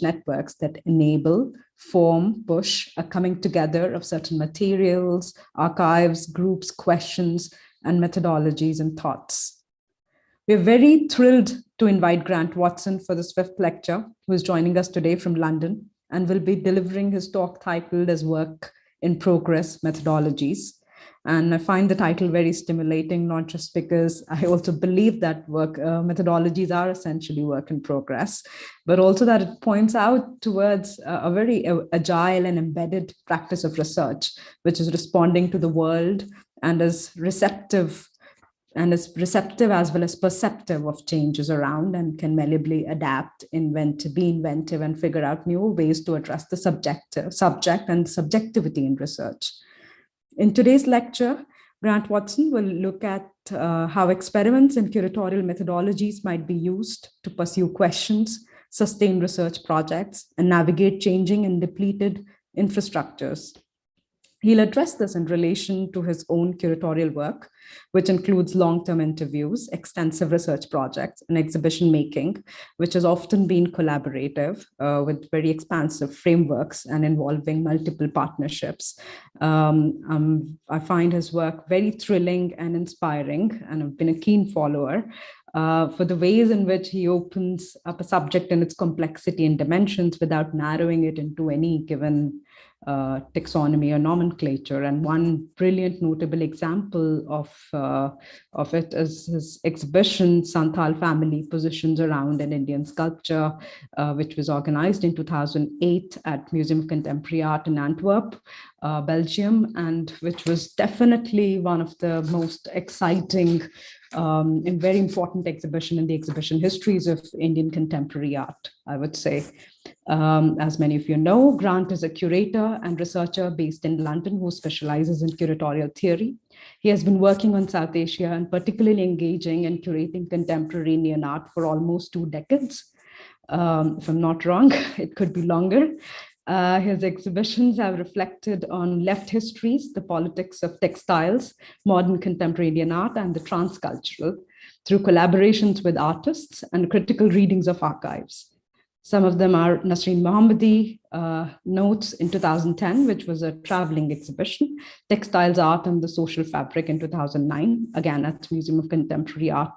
networks that enable, form, push a coming together of certain materials, archives, groups, questions, and methodologies and thoughts. We're very thrilled to invite Grant Watson for this fifth lecture, who is joining us today from London and will be delivering his talk titled as Work in Progress, Methodologies. And I find the title very stimulating, not just because I also believe that methodologies are essentially work in progress, but also that it points out towards a very agile and embedded practice of research, which is responding to the world and is receptive as well as perceptive of changes around, and can malleably adapt, be inventive, and figure out new ways to address the subject and subjectivity in research. In today's lecture, Grant Watson will look at how experiments and curatorial methodologies might be used to pursue questions, sustain research projects, and navigate changing and depleted infrastructures. He'll address this in relation to his own curatorial work, which includes long-term interviews, extensive research projects, and exhibition making, which has often been collaborative with very expansive frameworks and involving multiple partnerships. I find his work very thrilling and inspiring, and I've been a keen follower for the ways in which he opens up a subject and its complexity and dimensions without narrowing it into any given taxonomy or nomenclature. And one brilliant notable example of it is his exhibition, Santhal Family Positions Around an Indian Sculpture, which was organized in 2008 at Museum of Contemporary Art in Antwerp, Belgium, and which was definitely one of the most exciting and very important exhibition in the exhibition histories of Indian contemporary art, I would say. As many of you know, Grant is a curator and researcher based in London who specializes in curatorial theory. He has been working on South Asia and particularly engaging in curating contemporary Indian art for almost 2 decades. If I'm not wrong, it could be longer. His exhibitions have reflected on left histories, the politics of textiles, modern contemporary Indian art, and the transcultural through collaborations with artists and critical readings of archives. Some of them are Nasreen Mohammadi Notes in 2010, which was a traveling exhibition, Textiles, Art and the Social Fabric in 2009, again at the Museum of Contemporary Art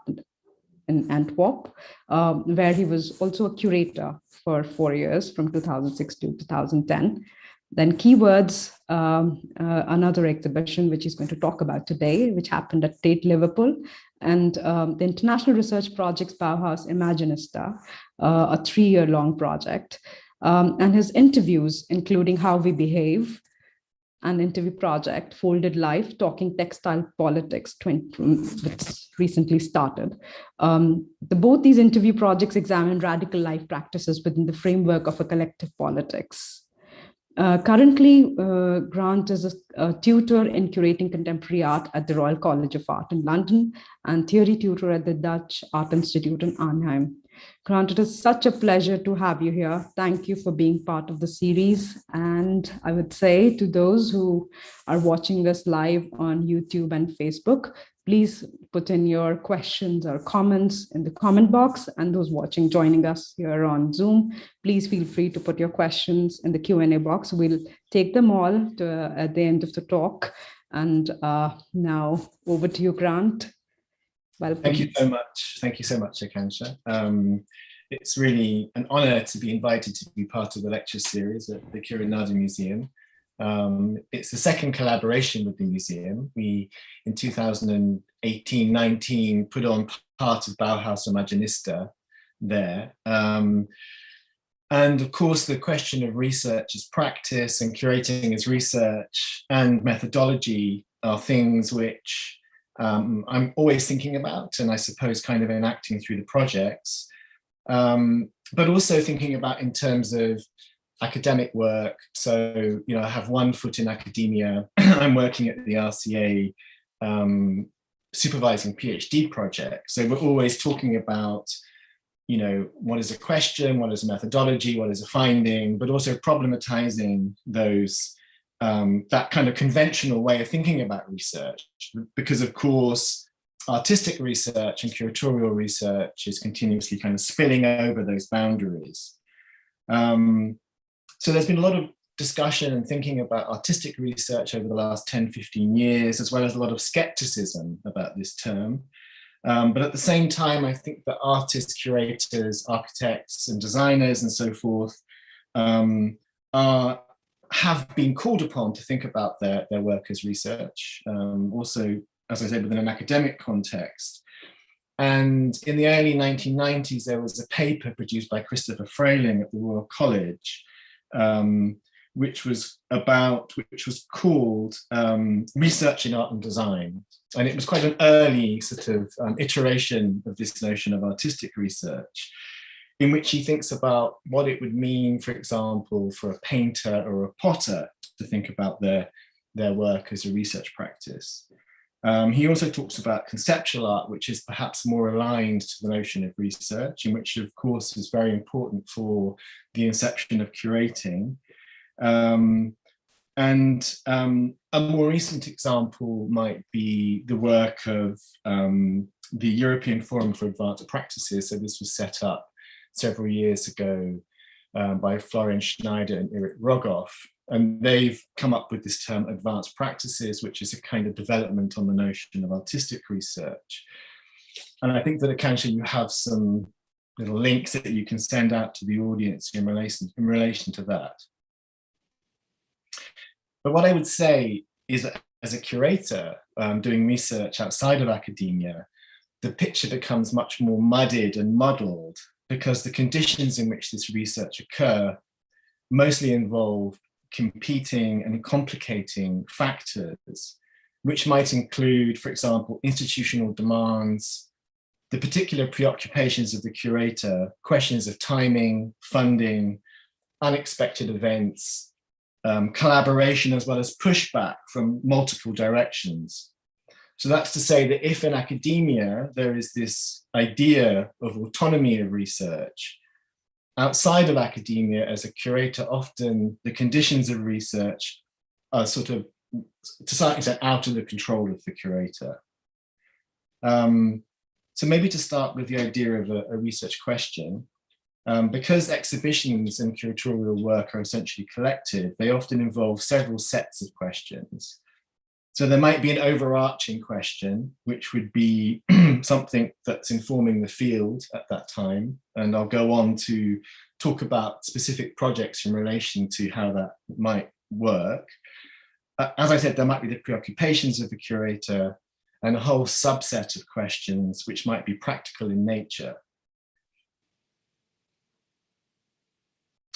in Antwerp, where he was also a curator for 4 years, from 2006 to 2010. Then Keywords, another exhibition which he's going to talk about today, which happened at Tate Liverpool, and the International Research Project's Bauhaus Imaginista, a 3-year-long project, and his interviews, including How We Behave, an interview project, Folded Life, Talking Textile Politics, that's recently started. Both these interview projects examine radical life practices within the framework of a collective politics. Currently, Grant is a tutor in curating contemporary art at the Royal College of Art in London and theory tutor at the Dutch Art Institute in Arnhem. Grant, it is such a pleasure to have you here. Thank you for being part of the series. And I would say to those who are watching us live on YouTube and Facebook, please put in your questions or comments in the comment box. And those joining us here on Zoom, please feel free to put your questions in the Q&A box. We'll take them all at the end of the talk. And now over to you, Grant. Welcome. Thank you so much. Thank you so much, Akansha. It's really an honor to be invited to be part of the lecture series at the Curating Museum. It's the second collaboration with the museum. We, in 2018-19, put on part of Bauhaus Imaginista there. And of course, the question of research as practice and curating as research and methodology are things which I'm always thinking about, and I suppose kind of enacting through the projects, but also thinking about in terms of academic work. So, I have one foot in academia. I'm working at the RCA supervising PhD project. So we're always talking about, what is a question, what is a methodology, what is a finding, but also problematizing those that kind of conventional way of thinking about research, because of course artistic research and curatorial research is continuously kind of spilling over those boundaries. So there's been a lot of discussion and thinking about artistic research over the last 10, 15 years, as well as a lot of skepticism about this term. But at the same time, I think that artists, curators, architects, and designers and so forth have been called upon to think about their work as research, also, as I said, within an academic context. And in the early 1990s, there was a paper produced by Christopher Frayling at the Royal College, which was called Research in Art and Design. And it was quite an early sort of iteration of this notion of artistic research, in which he thinks about what it would mean, for example, for a painter or a potter to think about their work as a research practice. He also talks about conceptual art, which is perhaps more aligned to the notion of research, and which of course is very important for the inception of curating. A more recent example might be the work of the European Forum for Advanced Practices. So this was set up several years ago by Florian Schneider and Erik Rogoff. And they've come up with this term advanced practices, which is a kind of development on the notion of artistic research. And I think that occasionally you have some little links that you can send out to the audience in relation to that. But what I would say is that as a curator doing research outside of academia, the picture becomes much more muddied and muddled, because the conditions in which this research occur mostly involve competing and complicating factors, which might include, for example, institutional demands, the particular preoccupations of the curator, questions of timing, funding, unexpected events, collaboration, as well as pushback from multiple directions. So that's to say that if in academia there is this idea of autonomy of research, outside of academia as a curator, often the conditions of research are sort of, to some extent, out of the control of the curator. So maybe to start with the idea of a research question, because exhibitions and curatorial work are essentially collective, they often involve several sets of questions. So there might be an overarching question, which would be something that's informing the field at that time. And I'll go on to talk about specific projects in relation to how that might work. As I said, there might be the preoccupations of the curator and a whole subset of questions which might be practical in nature.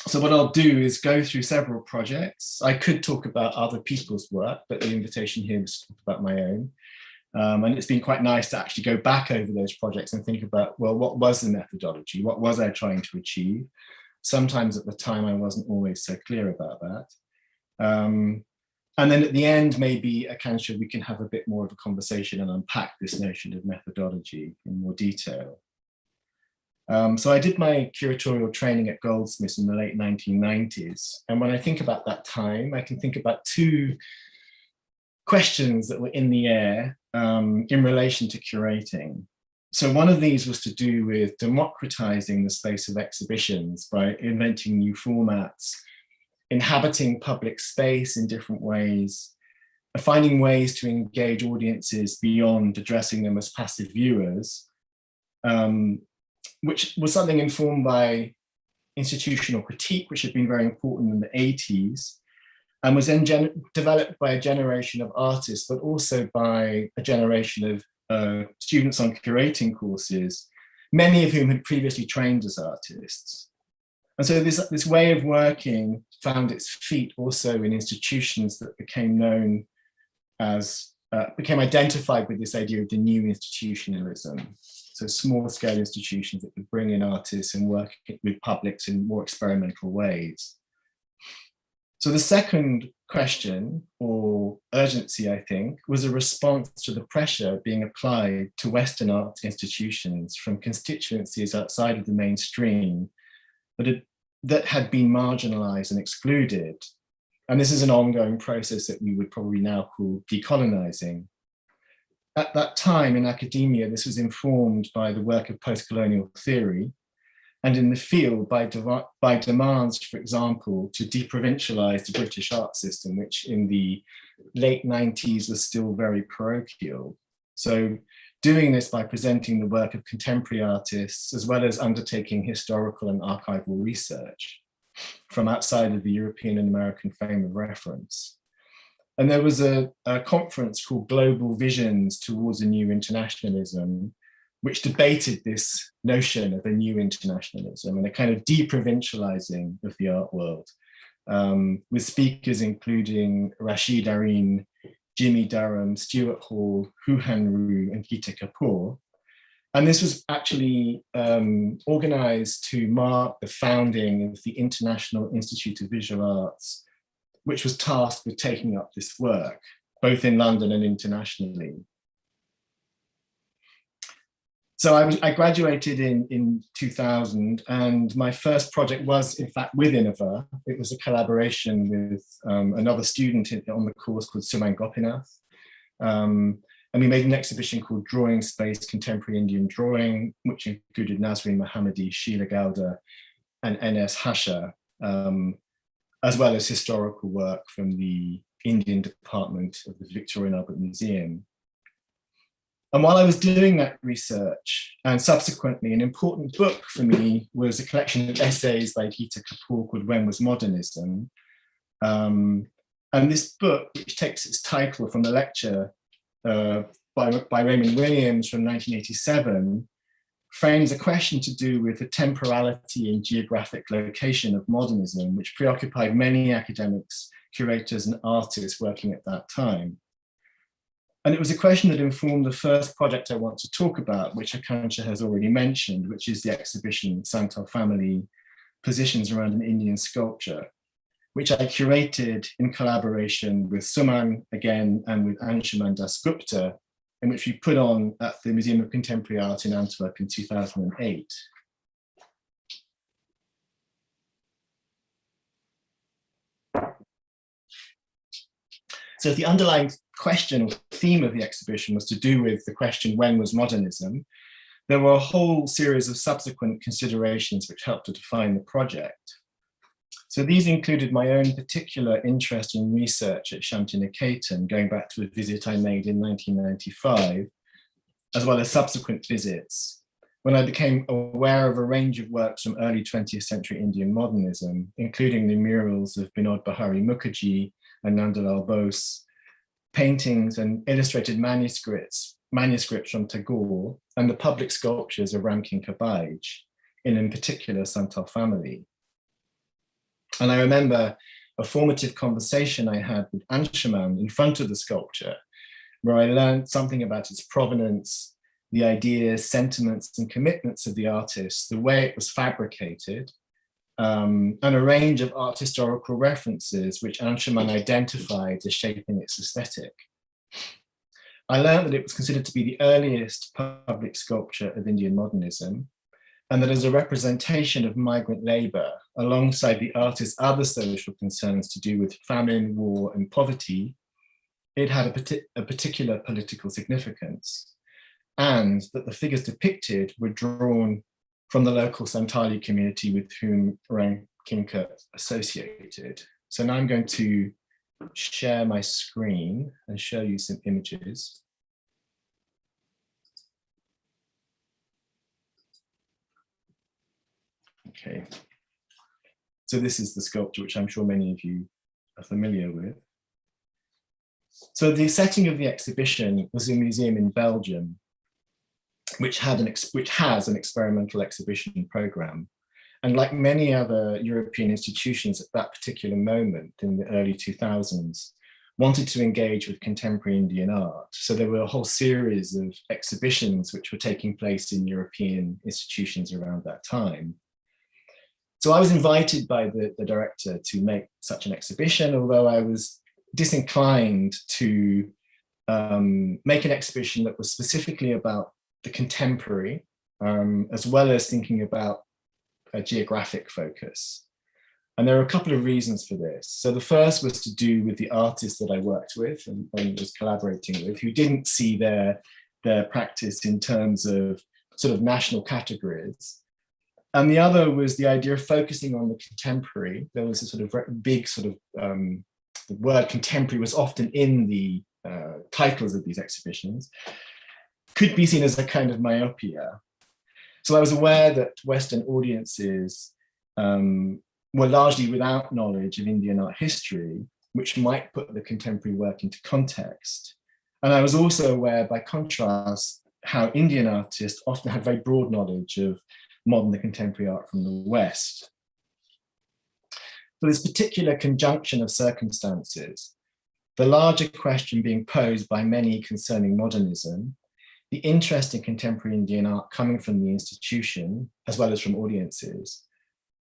So what I'll do is go through several projects. I could talk about other people's work, but the invitation here is to talk about my own. And it's been quite nice to actually go back over those projects and think about, well, what was the methodology? What was I trying to achieve? Sometimes at the time, I wasn't always so clear about that. And then at the end, maybe occasionally we can have a bit more of a conversation and unpack this notion of methodology in more detail. So I did my curatorial training at Goldsmiths in the late 1990s. And when I think about that time, I can think about two questions that were in the air in relation to curating. So one of these was to do with democratizing the space of exhibitions by inventing new formats, inhabiting public space in different ways, finding ways to engage audiences beyond addressing them as passive viewers, which was something informed by institutional critique, which had been very important in the 80s, and was then developed by a generation of artists, but also by a generation of students on curating courses, many of whom had previously trained as artists. And so this way of working found its feet also in institutions that became known as, became identified with this idea of the new institutionalism. So small scale institutions that could bring in artists and work with publics in more experimental ways. So the second question, or urgency, I think, was a response to the pressure being applied to Western art institutions from constituencies outside of the mainstream, that had been marginalized and excluded. And this is an ongoing process that we would probably now call decolonizing. At that time in academia, this was informed by the work of post-colonial theory, and in the field by demands, for example, to deprovincialize the British art system, which in the late 90s was still very parochial. So doing this by presenting the work of contemporary artists, as well as undertaking historical and archival research from outside of the European and American frame of reference. And there was a conference called Global Visions Towards a New Internationalism, which debated this notion of a new internationalism and a kind of deprovincializing of the art world, with speakers including Rashid Areen, Jimmy Durham, Stuart Hall, Houhan Rue, and Gita Kapoor. And this was actually organized to mark the founding of the International Institute of Visual Arts, which was tasked with taking up this work, both in London and internationally. So I graduated in 2000, and my first project was, in fact, with Innova. It was a collaboration with another student on the course called Suman Gopinath. And we made an exhibition called Drawing Space Contemporary Indian Drawing, which included Nazreen Mohammadi, Sheila Gowda, and N.S. Hasha, as well as historical work from the Indian department of the Victorian Albert Museum. And while I was doing that research, and subsequently an important book for me was a collection of essays by Gita Kapoor called When Was Modernism? And this book, which takes its title from the lecture by Raymond Williams from 1987, frames a question to do with the temporality and geographic location of modernism, which preoccupied many academics, curators, and artists working at that time. And it was a question that informed the first project I want to talk about, which Akansha has already mentioned, which is the exhibition Santal Family Positions Around an Indian Sculpture, which I curated in collaboration with Suman again and with Anshuman Dasgupta, and which we put on at the Museum of Contemporary Art in Antwerp in 2008. So the underlying question or theme of the exhibition was to do with the question, when was modernism? There were a whole series of subsequent considerations which helped to define the project. So these included my own particular interest in research at Shantiniketan, going back to a visit I made in 1995, as well as subsequent visits, when I became aware of a range of works from early 20th century Indian modernism, including the murals of Binod Bihari Mukherjee and Nandalal Bose, paintings and illustrated manuscripts from Tagore, and the public sculptures of Ramkin Kabaij, in particular Santal Family. And I remember a formative conversation I had with Anshuman in front of the sculpture, where I learned something about its provenance, the ideas, sentiments, and commitments of the artist, the way it was fabricated, and a range of art historical references which Anshuman identified as shaping its aesthetic. I learned that it was considered to be the earliest public sculpture of Indian modernism, and that as a representation of migrant labor, alongside the artist's other social concerns to do with famine, war, and poverty, it had a particular political significance, and that the figures depicted were drawn from the local Santali community with whom Ramkinka associated. So now I'm going to share my screen and show you some images. Okay, so this is the sculpture, which I'm sure many of you are familiar with. So the setting of the exhibition was a museum in Belgium, which has an experimental exhibition program. And like many other European institutions at that particular moment in the early 2000s, wanted to engage with contemporary Indian art. So there were a whole series of exhibitions which were taking place in European institutions around that time. So I was invited by the director to make such an exhibition, although I was disinclined to make an exhibition that was specifically about the contemporary, as well as thinking about a geographic focus. And there are a couple of reasons for this. So the first was to do with the artists that I worked with and was collaborating with, who didn't see their practice in terms of sort of national categories, And the other was the idea of focusing on the contemporary. There was a sort of big sort of, the word contemporary was often in the titles of these exhibitions, could be seen as a kind of myopia. So I was aware that Western audiences were largely without knowledge of Indian art history, which might put the contemporary work into context. And I was also aware, by contrast, how Indian artists often had very broad knowledge of modern and contemporary art from the West. For this particular conjunction of circumstances, the larger question being posed by many concerning modernism, the interest in contemporary Indian art coming from the institution, as well as from audiences,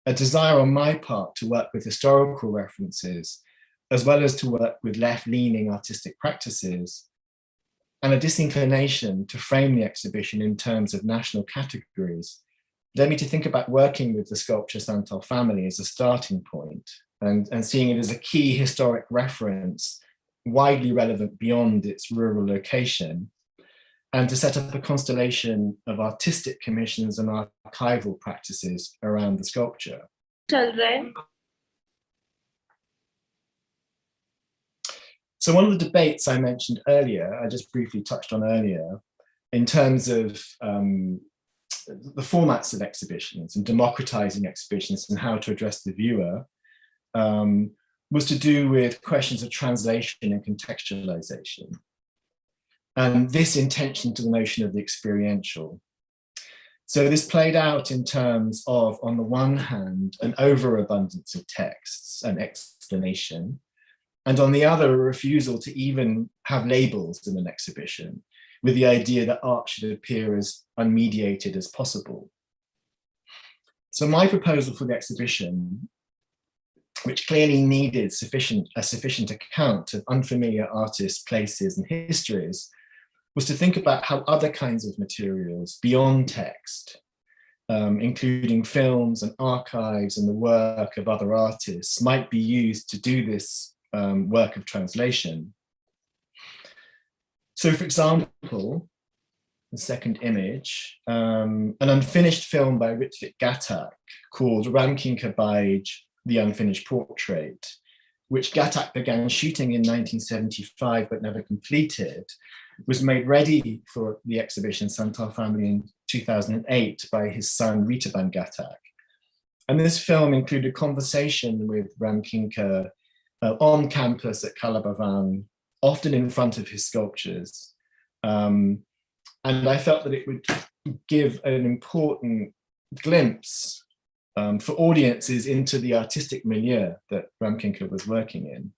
a desire on my part to work with historical references, as well as to work with left-leaning artistic practices, and a disinclination to frame the exhibition in terms of national categories, led me to think about working with the sculpture Santal family as a starting point, and seeing it as a key historic reference, widely relevant beyond its rural location, and to set up a constellation of artistic commissions and archival practices around the sculpture. So one of the debates I mentioned earlier, I just briefly touched on earlier, in terms of the formats of exhibitions and democratizing exhibitions and how to address the viewer, was to do with questions of translation and contextualization. And this intention to the notion of the experiential. So this played out in terms of, on the one hand, an overabundance of texts and explanation, and on the other, a refusal to even have labels in an exhibition, with the idea that art should appear as unmediated as possible. So my proposal for the exhibition, which clearly needed a sufficient account of unfamiliar artists, places, and histories, was to think about how other kinds of materials beyond text, including films and archives and the work of other artists, might be used to do this work of translation. So, for example, the second image, an unfinished film by Ritvik Ghatak called Ramkinka Baij, The Unfinished Portrait, which Ghatak began shooting in 1975 but never completed, was made ready for the exhibition Santal Family in 2008 by his son Ritaban Ghatak. And this film included conversation with Ramkinka on campus at Kalabhavan, often in front of his sculptures. And I felt that it would give an important glimpse for audiences into the artistic milieu that Ramkinka was working in.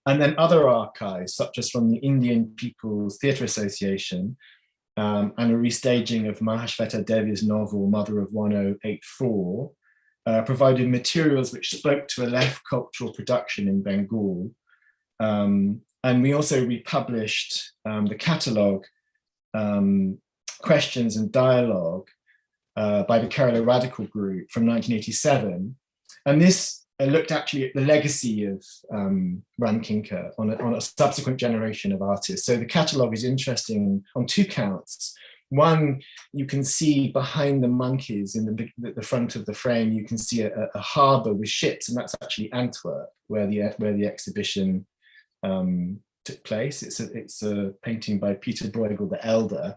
And then other archives, such as from the Indian People's Theatre Association, and a restaging of Mahashweta Devi's novel, Mother of 1084, provided materials which spoke to a left cultural production in Bengal. And we also republished the catalogue, Questions and Dialogue, by the Kerala Radical Group from 1987. And this looked actually at the legacy of Ramkinka on a subsequent generation of artists. So the catalogue is interesting on two counts. One, you can see behind the monkeys in the front of the frame, you can see a harbour with ships, and that's actually Antwerp, where the exhibition took place. It's a painting by Peter Bruegel the Elder.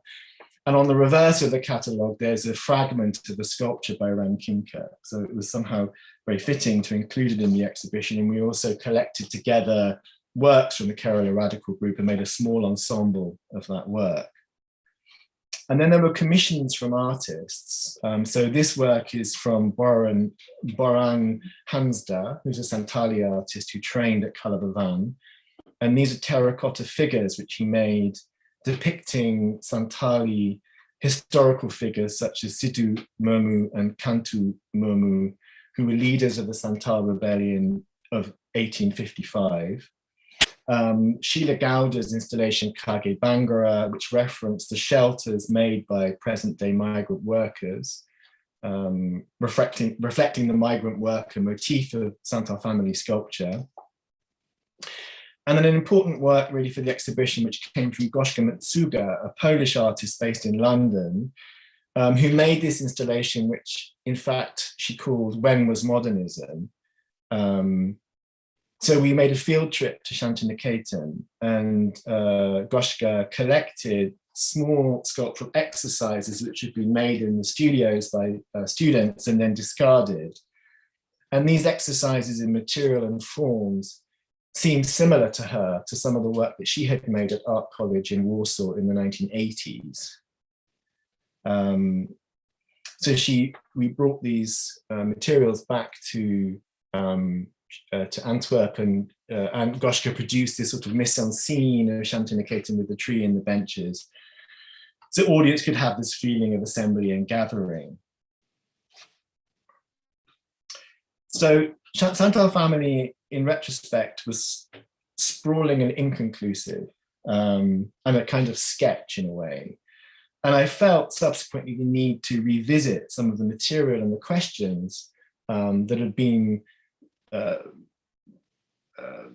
And on the reverse of the catalogue, there's a fragment of a sculpture by Ramkinka. So it was somehow very fitting to include it in the exhibition. And we also collected together works from the Kerala Radical Group and made a small ensemble of that work. And then there were commissions from artists. So this work is from Borang Hansda, who's a Santali artist who trained at Kalabhavan. And these are terracotta figures which he made depicting Santali historical figures such as Sidhu Murmu and Kantu Murmu, who were leaders of the Santal rebellion of 1855. Sheila Gowda's installation Kage Bangara, which referenced the shelters made by present-day migrant workers, reflecting the migrant worker motif of Santal family sculpture. And then an important work really for the exhibition, which came from Gorzka Matsuga, a Polish artist based in London, who made this installation, which in fact she called When Was Modernism? So we made a field trip to Shantiniketan, and Gorzka collected small sculptural exercises which had been made in the studios by students and then discarded. And these exercises in material and forms seemed similar to her, to some of the work that she had made at Art College in Warsaw in the 1980s. So we brought these materials back to Antwerp, and Gorzka produced this sort of mise en scene of Shantiniketan with the tree and the benches, so the audience could have this feeling of assembly and gathering. So Santal Family, in retrospect, was sprawling and inconclusive, and a kind of sketch in a way. And I felt subsequently the need to revisit some of the material and the questions that had been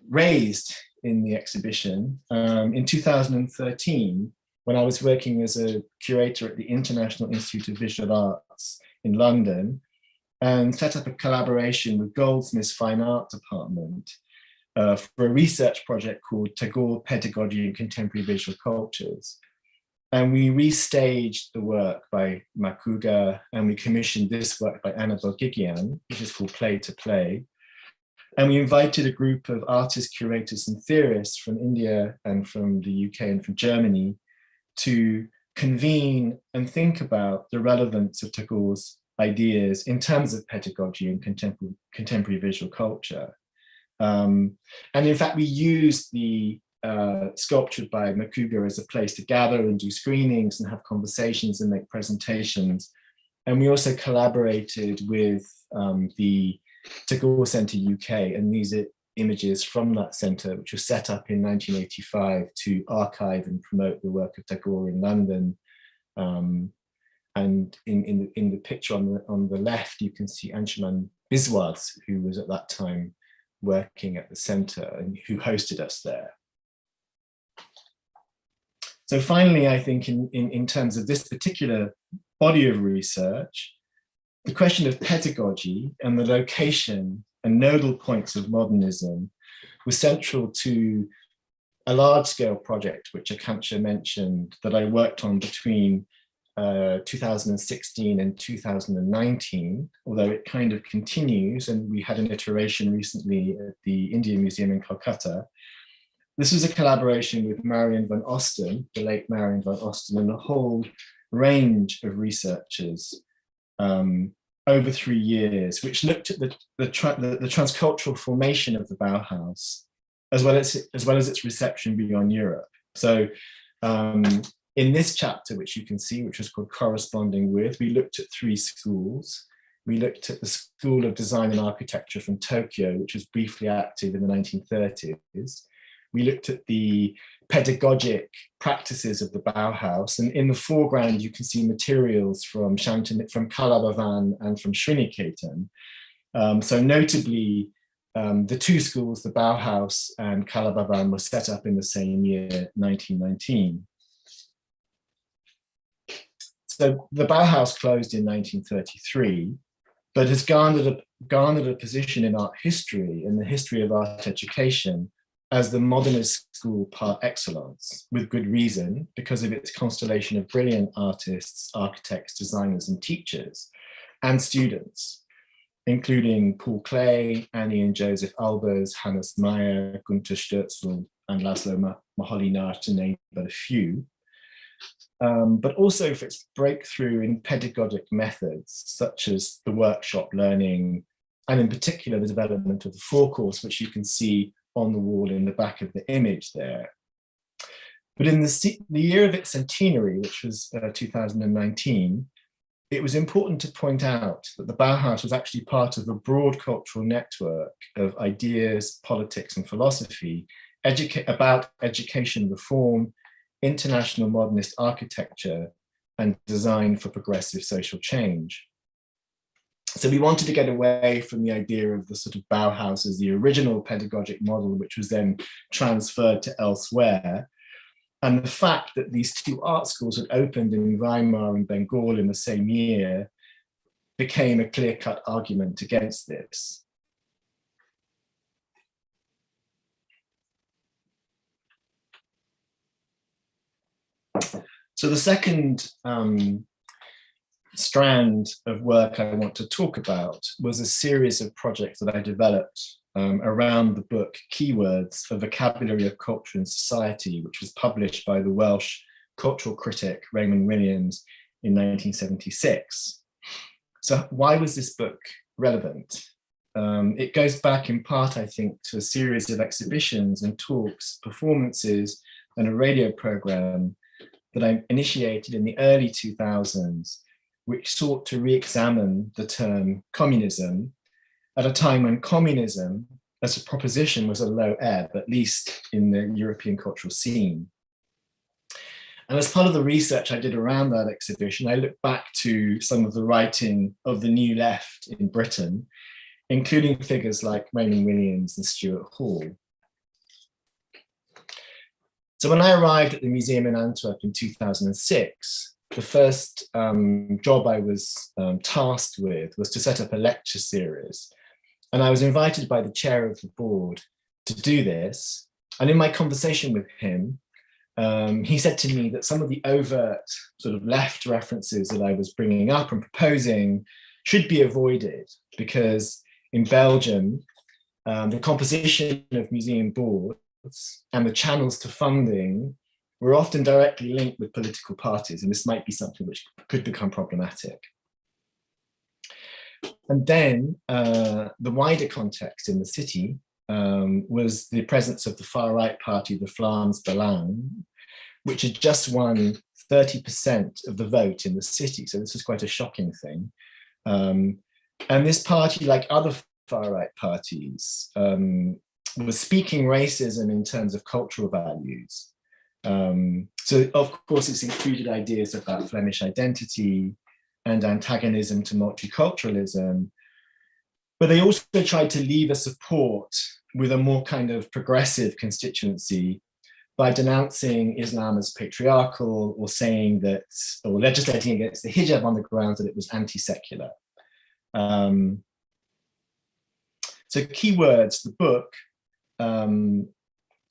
raised in the exhibition. In 2013, when I was working as a curator at the International Institute of Visual Arts in London, and set up a collaboration with Goldsmith's Fine Art Department for a research project called Tagore, Pedagogy and Contemporary Visual Cultures. And we restaged the work by Makuga, and we commissioned this work by Annabel Gigian, which is called Play to Play. And we invited a group of artists, curators, and theorists from India and from the UK and from Germany to convene and think about the relevance of Tagore's ideas in terms of pedagogy and contemporary visual culture. And in fact, we used the sculpture by Makuga as a place to gather and do screenings and have conversations and make presentations. And we also collaborated with the Tagore Centre UK, and these are images from that centre, which was set up in 1985 to archive and promote the work of Tagore in London. And in the picture on the left, you can see Anshuman Biswas, who was at that time working at the centre and who hosted us there. So finally, I think in terms of this particular body of research, the question of pedagogy and the location and nodal points of modernism was central to a large-scale project, which Akanksha mentioned, that I worked on between 2016 and 2019, although it kind of continues, and we had an iteration recently at the Indian Museum in Calcutta. This was a collaboration with Marion van Osten, the late Marion van Osten, and a whole range of researchers over 3 years, which looked at the transcultural formation of the Bauhaus, as well as its reception beyond Europe. So in this chapter, which you can see, which was called Corresponding With, we looked at 3 schools. We looked at the School of Design and Architecture from Tokyo, which was briefly active in the 1930s. We looked at the pedagogic practices of the Bauhaus, and in the foreground, you can see materials from Kalabhavan and from Sriniketan. So notably, the 2 schools, the Bauhaus and Kalabhavan, were set up in the same year, 1919. So the Bauhaus closed in 1933, but has garnered a position in art history, in the history of art education, as the modernist school par excellence, with good reason, because of its constellation of brilliant artists, architects, designers, and teachers, and students, including Paul Klee, Annie and Joseph Albers, Hannes Meyer, Günter Stürzel, and Laszlo Moholy-Nagy, to name but a few. But also for its breakthrough in pedagogic methods, such as the workshop learning, and in particular, the development of the forecourse, which you can see on the wall in the back of the image there. But in the year of its centenary, which was 2019, it was important to point out that the Bauhaus was actually part of a broad cultural network of ideas, politics, and philosophy about education reform, international modernist architecture, and design for progressive social change. So we wanted to get away from the idea of the sort of Bauhaus as the original pedagogic model, which was then transferred to elsewhere. And the fact that these two art schools had opened in Weimar and Bengal in the same year became a clear-cut argument against this. So the second strand of work I want to talk about was a series of projects that I developed around the book Keywords, A Vocabulary of Culture and Society, which was published by the Welsh cultural critic Raymond Williams in 1976. So why was this book relevant? It goes back in part, I think, to a series of exhibitions and talks, performances, and a radio program that I initiated in the early 2000s, which sought to re-examine the term communism at a time when communism as a proposition was a low ebb, at least in the European cultural scene. And as part of the research I did around that exhibition, I looked back to some of the writing of the New Left in Britain, including figures like Raymond Williams and Stuart Hall. So when I arrived at the museum in Antwerp in 2006, the first job I was tasked with was to set up a lecture series. And I was invited by the chair of the board to do this. And in my conversation with him, he said to me that some of the overt sort of left references that I was bringing up and proposing should be avoided, because in Belgium, the composition of museum boards and the channels to funding were often directly linked with political parties, and this might be something which could become problematic. And then the wider context in the city was the presence of the far-right party, the Vlaams Belang, which had just won 30% of the vote in the city. So this was quite a shocking thing. And this party, like other far-right parties, was speaking racism in terms of cultural values. So of course it's included ideas about Flemish identity and antagonism to multiculturalism, but they also tried to leave a support with a more kind of progressive constituency by denouncing Islam as patriarchal, or saying that, or legislating against the hijab on the grounds that it was anti-secular. So Keywords, the book,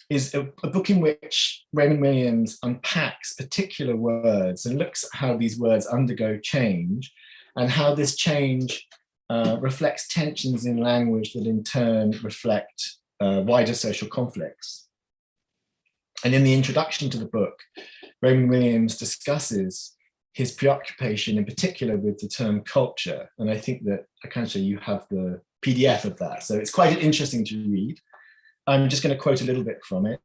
is a book in which Raymond Williams unpacks particular words and looks at how these words undergo change and how this change reflects tensions in language that in turn reflect wider social conflicts. And in the introduction to the book, Raymond Williams discusses his preoccupation in particular with the term culture. And I think that, Akansha, you have the PDF of that. So it's quite interesting to read. I'm just going to quote a little bit from it.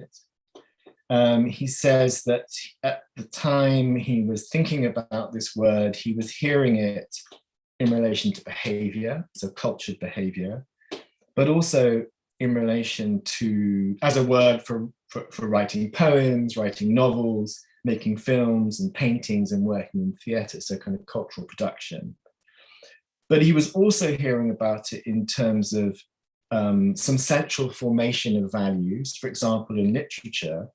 He says that at the time he was thinking about this word, he was hearing it in relation to behavior, so cultured behavior, but also in relation to, as a word for writing poems, writing novels, making films and paintings and working in theatre, so kind of cultural production. But he was also hearing about it in terms of some central formation of values, for example, in literature.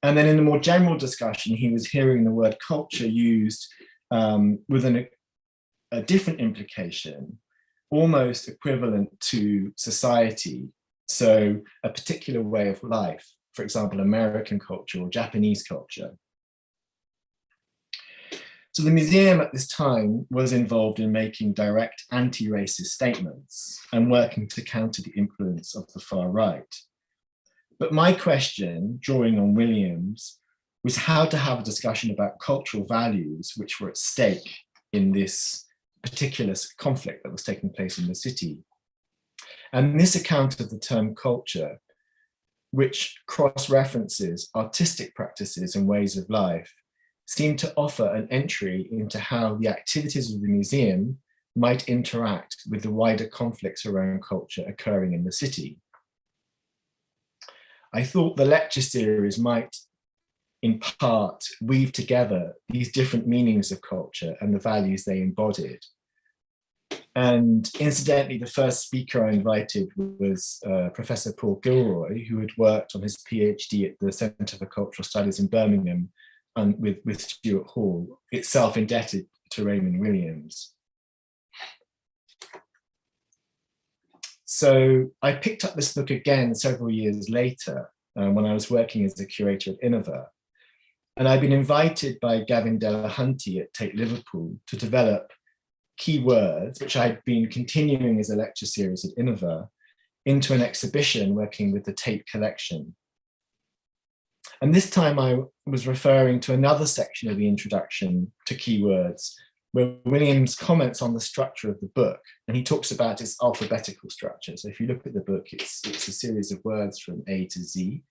And then in a more general discussion, he was hearing the word culture used with a different implication, almost equivalent to society. So a particular way of life, for example, American culture or Japanese culture. So the museum at this time was involved in making direct anti-racist statements and working to counter the influence of the far right. But my question, drawing on Williams, was how to have a discussion about cultural values which were at stake in this particular conflict that was taking place in the city. And this account of the term culture, which cross-references artistic practices and ways of life, seemed to offer an entry into how the activities of the museum might interact with the wider conflicts around culture occurring in the city. I thought the lecture series might, in part, weave together these different meanings of culture and the values they embodied. And incidentally, the first speaker I invited was Professor Paul Gilroy, who had worked on his PhD at the Centre for Cultural Studies in Birmingham and with Stuart Hall, itself indebted to Raymond Williams. So I picked up this book again several years later when I was working as a curator at Innova. And I'd been invited by Gavin Delahunty at Tate Liverpool to develop keywords, which I'd been continuing as a lecture series at Innova, into an exhibition working with the Tate collection. And this time I was referring to another section of the introduction to keywords, where Williams comments on the structure of the book, and he talks about its alphabetical structure. So if you look at the book, it's a series of words from A to Z.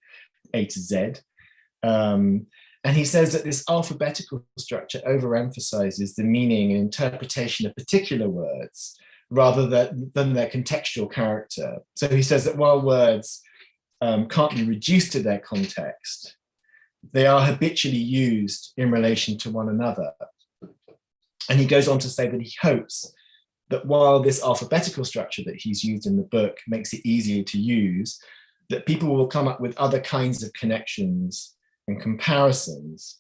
And he says that this alphabetical structure overemphasizes the meaning and interpretation of particular words rather than their contextual character. So he says that while words can't be reduced to their context, they are habitually used in relation to one another. And he goes on to say that he hopes that while this alphabetical structure that he's used in the book makes it easier to use, that people will come up with other kinds of connections and comparisons.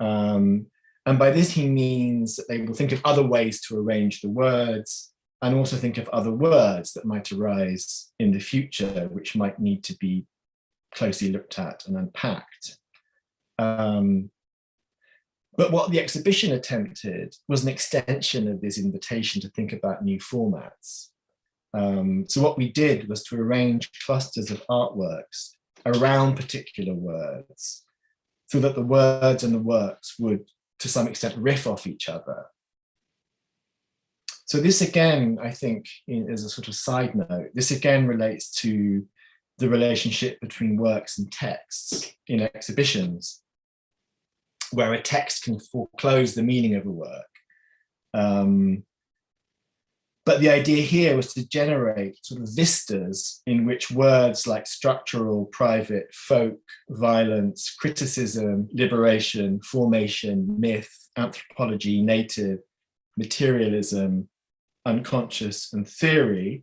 And by this, he means that they will think of other ways to arrange the words and also think of other words that might arise in the future, which might need to be closely looked at and unpacked. But what the exhibition attempted was an extension of this invitation to think about new formats. So what we did was to arrange clusters of artworks around particular words, so that the words and the works would, to some extent, riff off each other. So this again, I think, as a sort of side note, this again relates to the relationship between works and texts in exhibitions, where a text can foreclose the meaning of a work. But the idea here was to generate sort of vistas in which words like structural, private, folk, violence, criticism, liberation, formation, myth, anthropology, native, materialism, unconscious, and theory,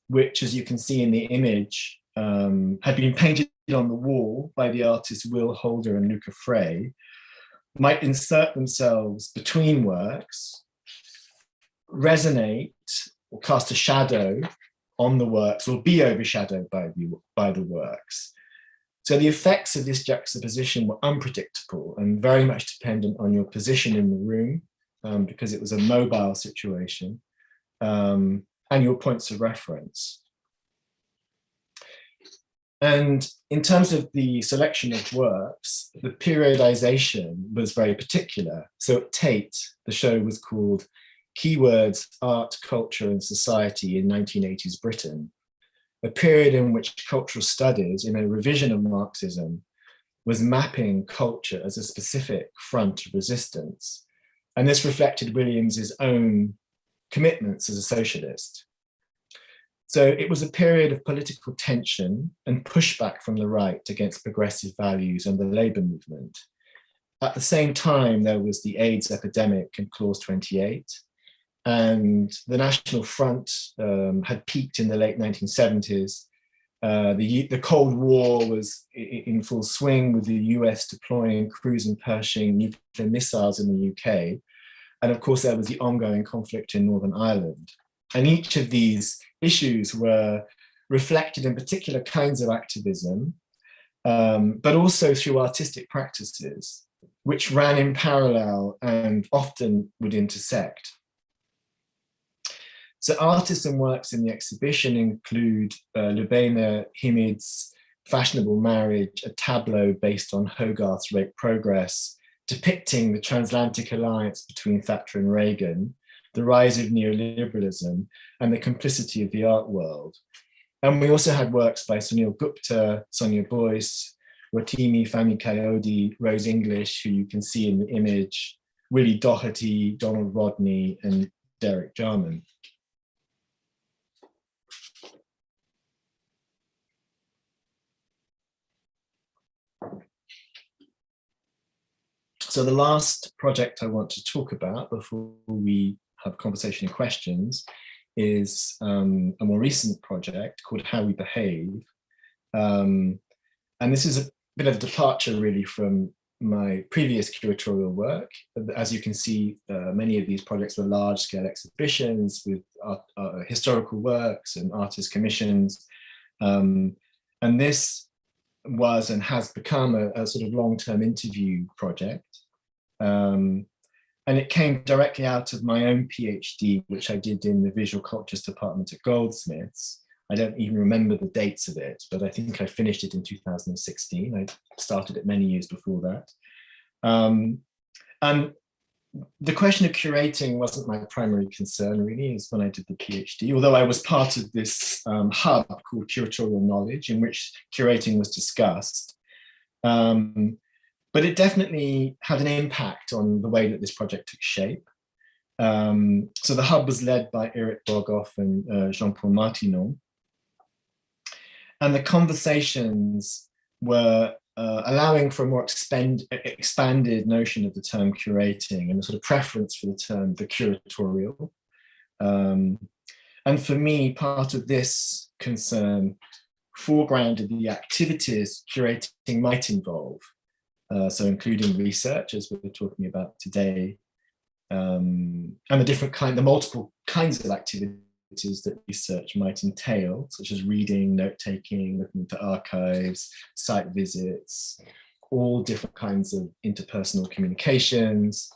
which, as you can see in the image, had been painted on the wall by the artists Will Holder and Luca Frey, might insert themselves between works, resonate or cast a shadow on the works or be overshadowed by the works. So the effects of this juxtaposition were unpredictable and very much dependent on your position in the room, because it was a mobile situation, and your points of reference. And in terms of the selection of works, the periodization was very particular. So at Tate, the show was called Keywords, Art, Culture and Society in 1980s Britain, a period in which cultural studies, in a revision of Marxism, was mapping culture as a specific front of resistance. And this reflected Williams's own commitments as a socialist. So it was a period of political tension and pushback from the right against progressive values and the labor movement. At the same time, there was the AIDS epidemic and Clause 28, and the National Front had peaked in the late 1970s. The Cold War was in full swing, with the US deploying cruise and Pershing nuclear missiles in the UK. And of course, there was the ongoing conflict in Northern Ireland. And each of these issues were reflected in particular kinds of activism, but also through artistic practices, which ran in parallel and often would intersect. So artists and works in the exhibition include Lubena Himid's Fashionable Marriage, a tableau based on Hogarth's Rape Progress, depicting the transatlantic alliance between Thatcher and Reagan, the rise of neoliberalism, and the complicity of the art world. And we also had works by Sunil Gupta, Sonia Boyce, Rotimi Fami Kayode, Rose English, who you can see in the image, Willie Doherty, Donald Rodney, and Derek Jarman. So the last project I want to talk about before we have conversation and questions is a more recent project called How We Behave. And this is a bit of a departure really from my previous curatorial work. As you can see, many of these projects were large-scale exhibitions with historical works and artist commissions. And this was and has become a sort of long-term interview project. And it came directly out of my own PhD, which I did in the Visual Cultures Department at Goldsmiths. I don't even remember the dates of it, but I think I finished it in 2016. I started it many years before that. And the question of curating wasn't my primary concern really, is when I did the PhD, although I was part of this hub called Curatorial Knowledge, in which curating was discussed. But it definitely had an impact on the way that this project took shape. So the hub was led by Eric Bogoff and Jean-Paul Martinon. And the conversations were allowing for a more expanded notion of the term curating and a sort of preference for the term the curatorial. And for me, part of this concern foregrounded the activities curating might involve. So including research, as we're talking about today, and the multiple kinds of activities that research might entail, such as reading, note-taking, looking into archives, site visits, all different kinds of interpersonal communications,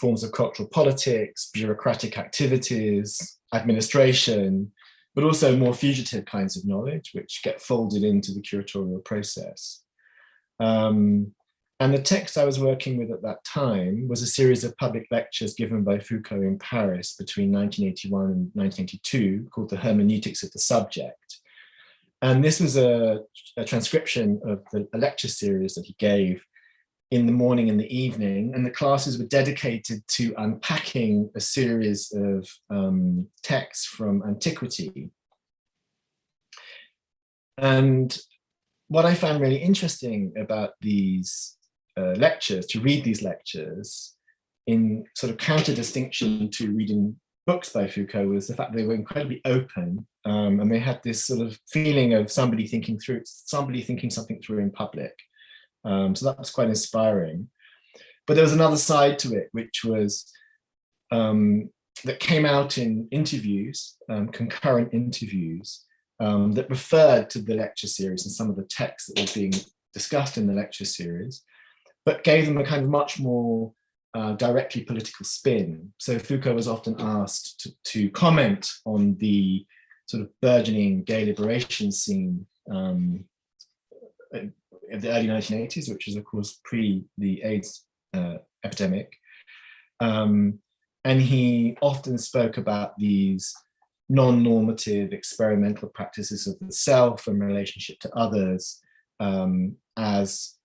forms of cultural politics, bureaucratic activities, administration, but also more fugitive kinds of knowledge, which get folded into the curatorial process. And the text I was working with at that time was a series of public lectures given by Foucault in Paris between 1981 and 1982, called The Hermeneutics of the Subject. And this was a transcription of a lecture series that he gave in the morning and the evening, and the classes were dedicated to unpacking a series of texts from antiquity. And what I found really interesting about these lectures, to read these lectures in sort of counter distinction to reading books by Foucault, was the fact they were incredibly open, and they had this sort of feeling of somebody thinking something through in public. So that was quite inspiring. But there was another side to it, which was that came out in interviews, concurrent interviews, that referred to the lecture series and some of the texts that were being discussed in the lecture series, but gave them a kind of much more directly political spin. So Foucault was often asked to comment on the sort of burgeoning gay liberation scene of the early 1980s, which was of course pre the AIDS epidemic. And he often spoke about these non-normative experimental practices of the self and relationship to others as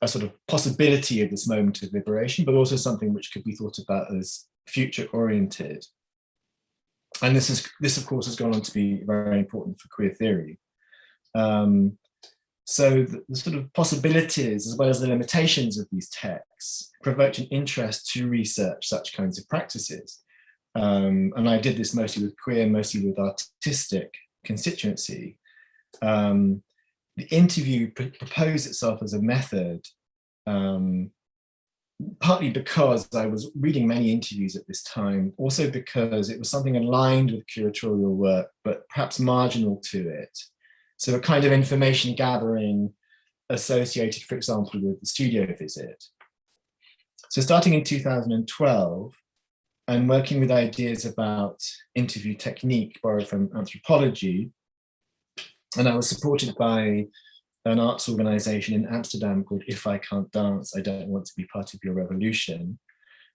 a sort of possibility of this moment of liberation, but also something which could be thought about as future-oriented. And this of course has gone on to be very important for queer theory. So the sort of possibilities as well as the limitations of these texts provoked an interest to research such kinds of practices. And I did this mostly with queer, mostly with artistic constituency. The interview proposed itself as a method, partly because I was reading many interviews at this time, also because it was something aligned with curatorial work, but perhaps marginal to it. So a kind of information gathering associated, for example, with the studio visit. So starting in 2012, and working with ideas about interview technique borrowed from anthropology, and I was supported by an arts organization in Amsterdam called If I Can't Dance, I Don't Want to Be Part of Your Revolution,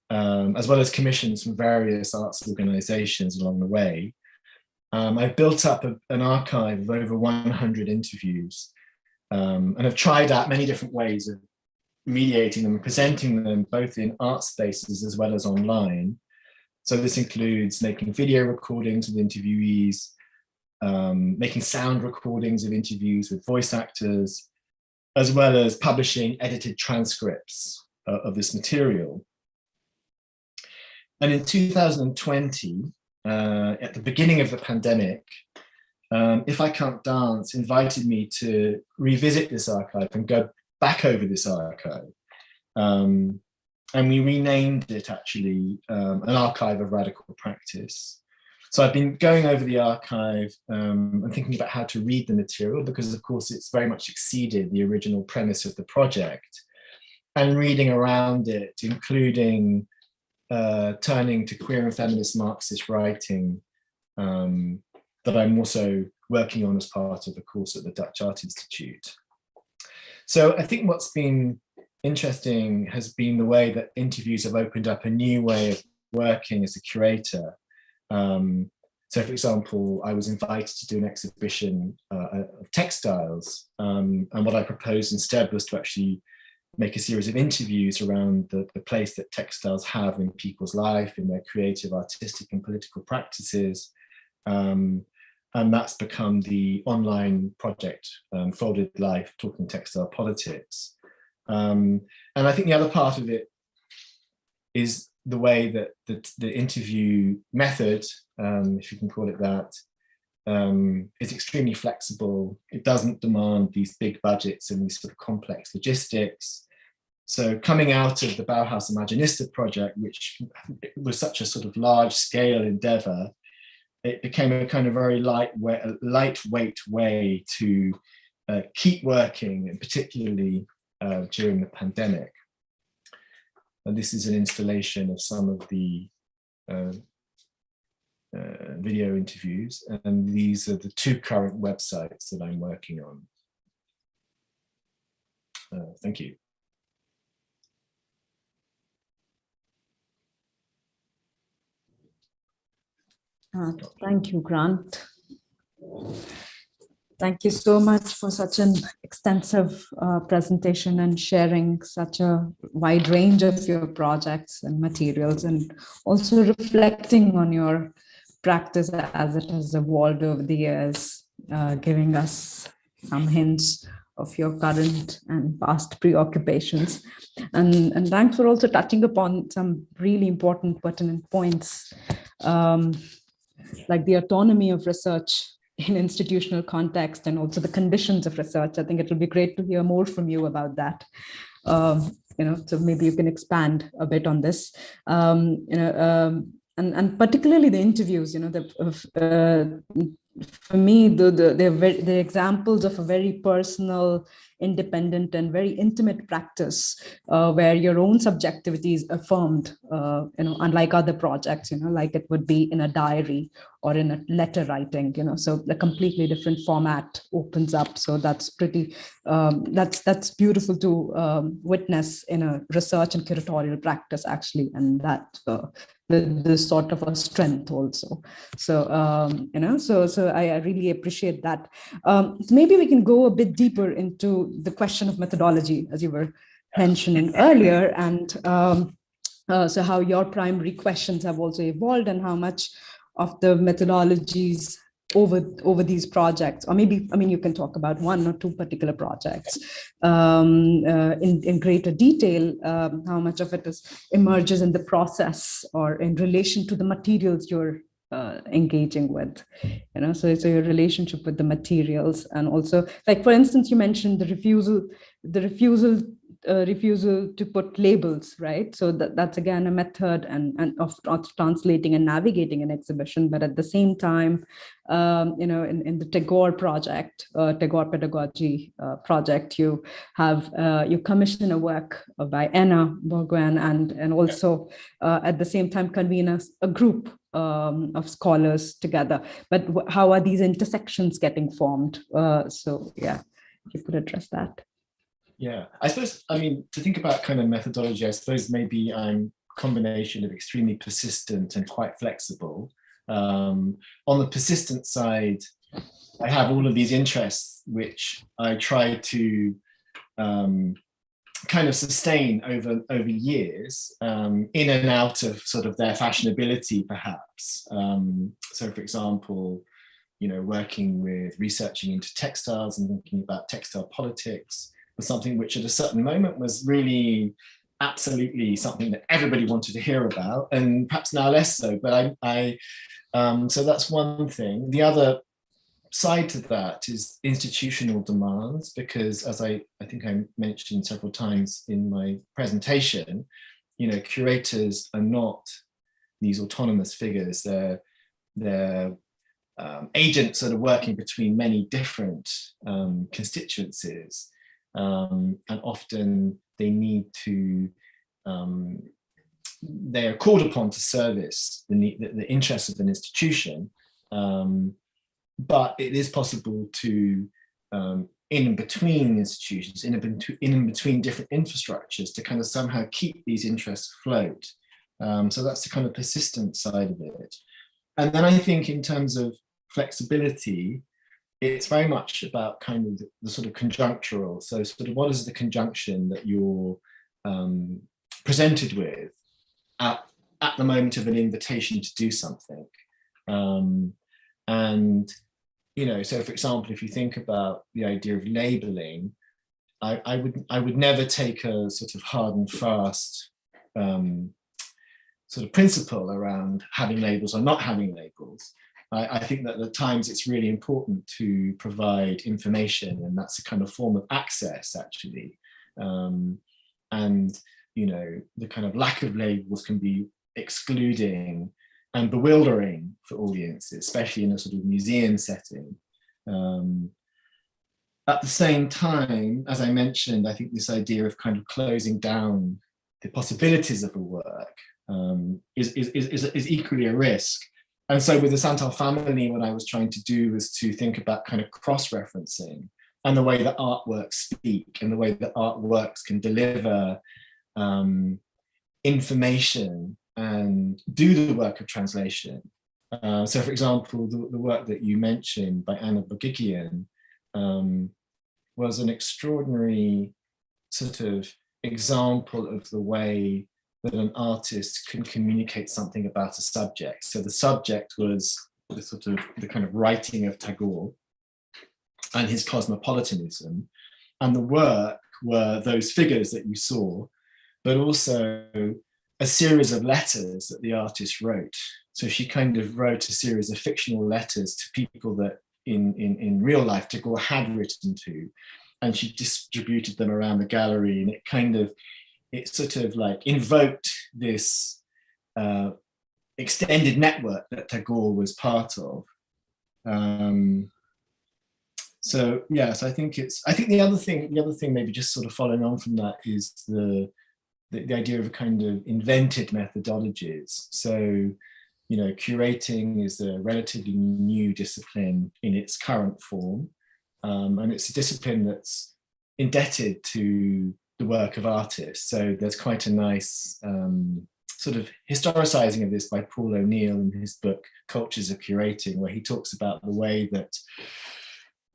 as well as commissions from various arts organizations along the way. I built up an archive of over 100 interviews and have tried out many different ways of mediating them and presenting them both in art spaces as well as online. So this includes making video recordings with interviewees, making sound recordings of interviews with voice actors, as well as publishing edited transcripts of this material. And in 2020, at the beginning of the pandemic, If I Can't Dance invited me to revisit this archive and go back over this archive. And we renamed it actually an archive of radical practice. So I've been going over the archive and thinking about how to read the material, because of course it's very much exceeded the original premise of the project, and reading around it, including turning to queer and feminist Marxist writing that I'm also working on as part of a course at the Dutch Art Institute. So I think what's been interesting has been the way that interviews have opened up a new way of working as a curator. So for example, I was invited to do an exhibition of textiles, and what I proposed instead was to actually make a series of interviews around the place that textiles have in people's life, in their creative, artistic and political practices. And that's become the online project, Folded Life, Talking Textile Politics. And I think the other part of it is the way that the interview method, if you can call it that, is extremely flexible. It doesn't demand these big budgets and these sort of complex logistics. So coming out of the Bauhaus Imaginista project, which was such a sort of large scale endeavor, it became a kind of very lightweight way to keep working, and particularly during the pandemic. And this is an installation of some of the video interviews, and these are the two current websites that I'm working on. Thank you. Thank you, Grant. Thank you so much for such an extensive presentation and sharing such a wide range of your projects and materials, and also reflecting on your practice as it has evolved over the years, giving us some hints of your current and past preoccupations. And thanks for also touching upon some really important pertinent points, like the autonomy of research in institutional context and also the conditions of research. I think it will be great to hear more from you about that. So maybe you can expand a bit on this. And particularly the interviews, for me, the examples of a very personal, independent, and very intimate practice where your own subjectivity is affirmed, unlike other projects, like it would be in a diary or in a letter writing, so a completely different format opens up. So that's pretty, that's beautiful to witness in a research and curatorial practice, actually, and that the sort of a strength also. So, so I really appreciate that. Maybe we can go a bit deeper into the question of methodology, as you were mentioning earlier, and so how your primary questions have also evolved, and how much of the methodologies over these projects, or maybe, you can talk about one or two particular projects in greater detail, how much of it emerges in the process or in relation to the materials you're engaging with, so your relationship with the materials. And also, like, for instance, you mentioned the refusal to put labels, right? So that's again a method and of translating and navigating an exhibition. But at the same time, in the Tagore project, Tagore Pedagogy project, you commission a work by Anna Bourgoin, and also at the same time convene a group of scholars together. But how are these intersections getting formed? So yeah, if you could address that. Yeah, I suppose, to think about kind of methodology, I suppose maybe I'm a combination of extremely persistent and quite flexible. On the persistent side, I have all of these interests, which I try to kind of sustain over years, in and out of sort of their fashionability, perhaps. So for example, working with researching into textiles and thinking about textile politics was something which at a certain moment was really absolutely something that everybody wanted to hear about, and perhaps now less so. But so that's one thing. The other side to that is institutional demands, because as I think I mentioned several times in my presentation, curators are not these autonomous figures. They're agents that are working between many different constituencies, and often they need to, they are called upon to service the interests of an institution, but it is possible to, in between institutions, in between different infrastructures, to kind of somehow keep these interests afloat. So that's the kind of persistent side of it. And then I think in terms of flexibility, it's very much about kind of the sort of conjunctural. So sort of what is the conjunction that you're presented with at the moment of an invitation to do something. And, so for example, if you think about the idea of labeling, I would never take a sort of hard and fast sort of principle around having labels or not having labels. I think that at times it's really important to provide information, and that's a kind of form of access, actually. And, the kind of lack of labels can be excluding and bewildering for audiences, especially in a sort of museum setting. At the same time, as I mentioned, I think this idea of kind of closing down the possibilities of a work is equally a risk. And so with the Santal family, what I was trying to do was to think about kind of cross-referencing and the way that artworks speak and the way that artworks can deliver information and do the work of translation. So for example, the work that you mentioned by Anna Bogigian was an extraordinary sort of example of the way that an artist can communicate something about a subject. So the subject was the kind of writing of Tagore and his cosmopolitanism, and the work were those figures that you saw, but also a series of letters that the artist wrote. So she kind of wrote a series of fictional letters to people that in real life Tagore had written to, and she distributed them around the gallery, and it sort of like invoked this extended network that Tagore was part of. So I think the other thing maybe just sort of following on from that is the idea of a kind of invented methodologies. So, curating is a relatively new discipline in its current form. And it's a discipline that's indebted to the work of artists. So there's quite a nice sort of historicizing of this by Paul O'Neill in his book, Cultures of Curating, where he talks about the way that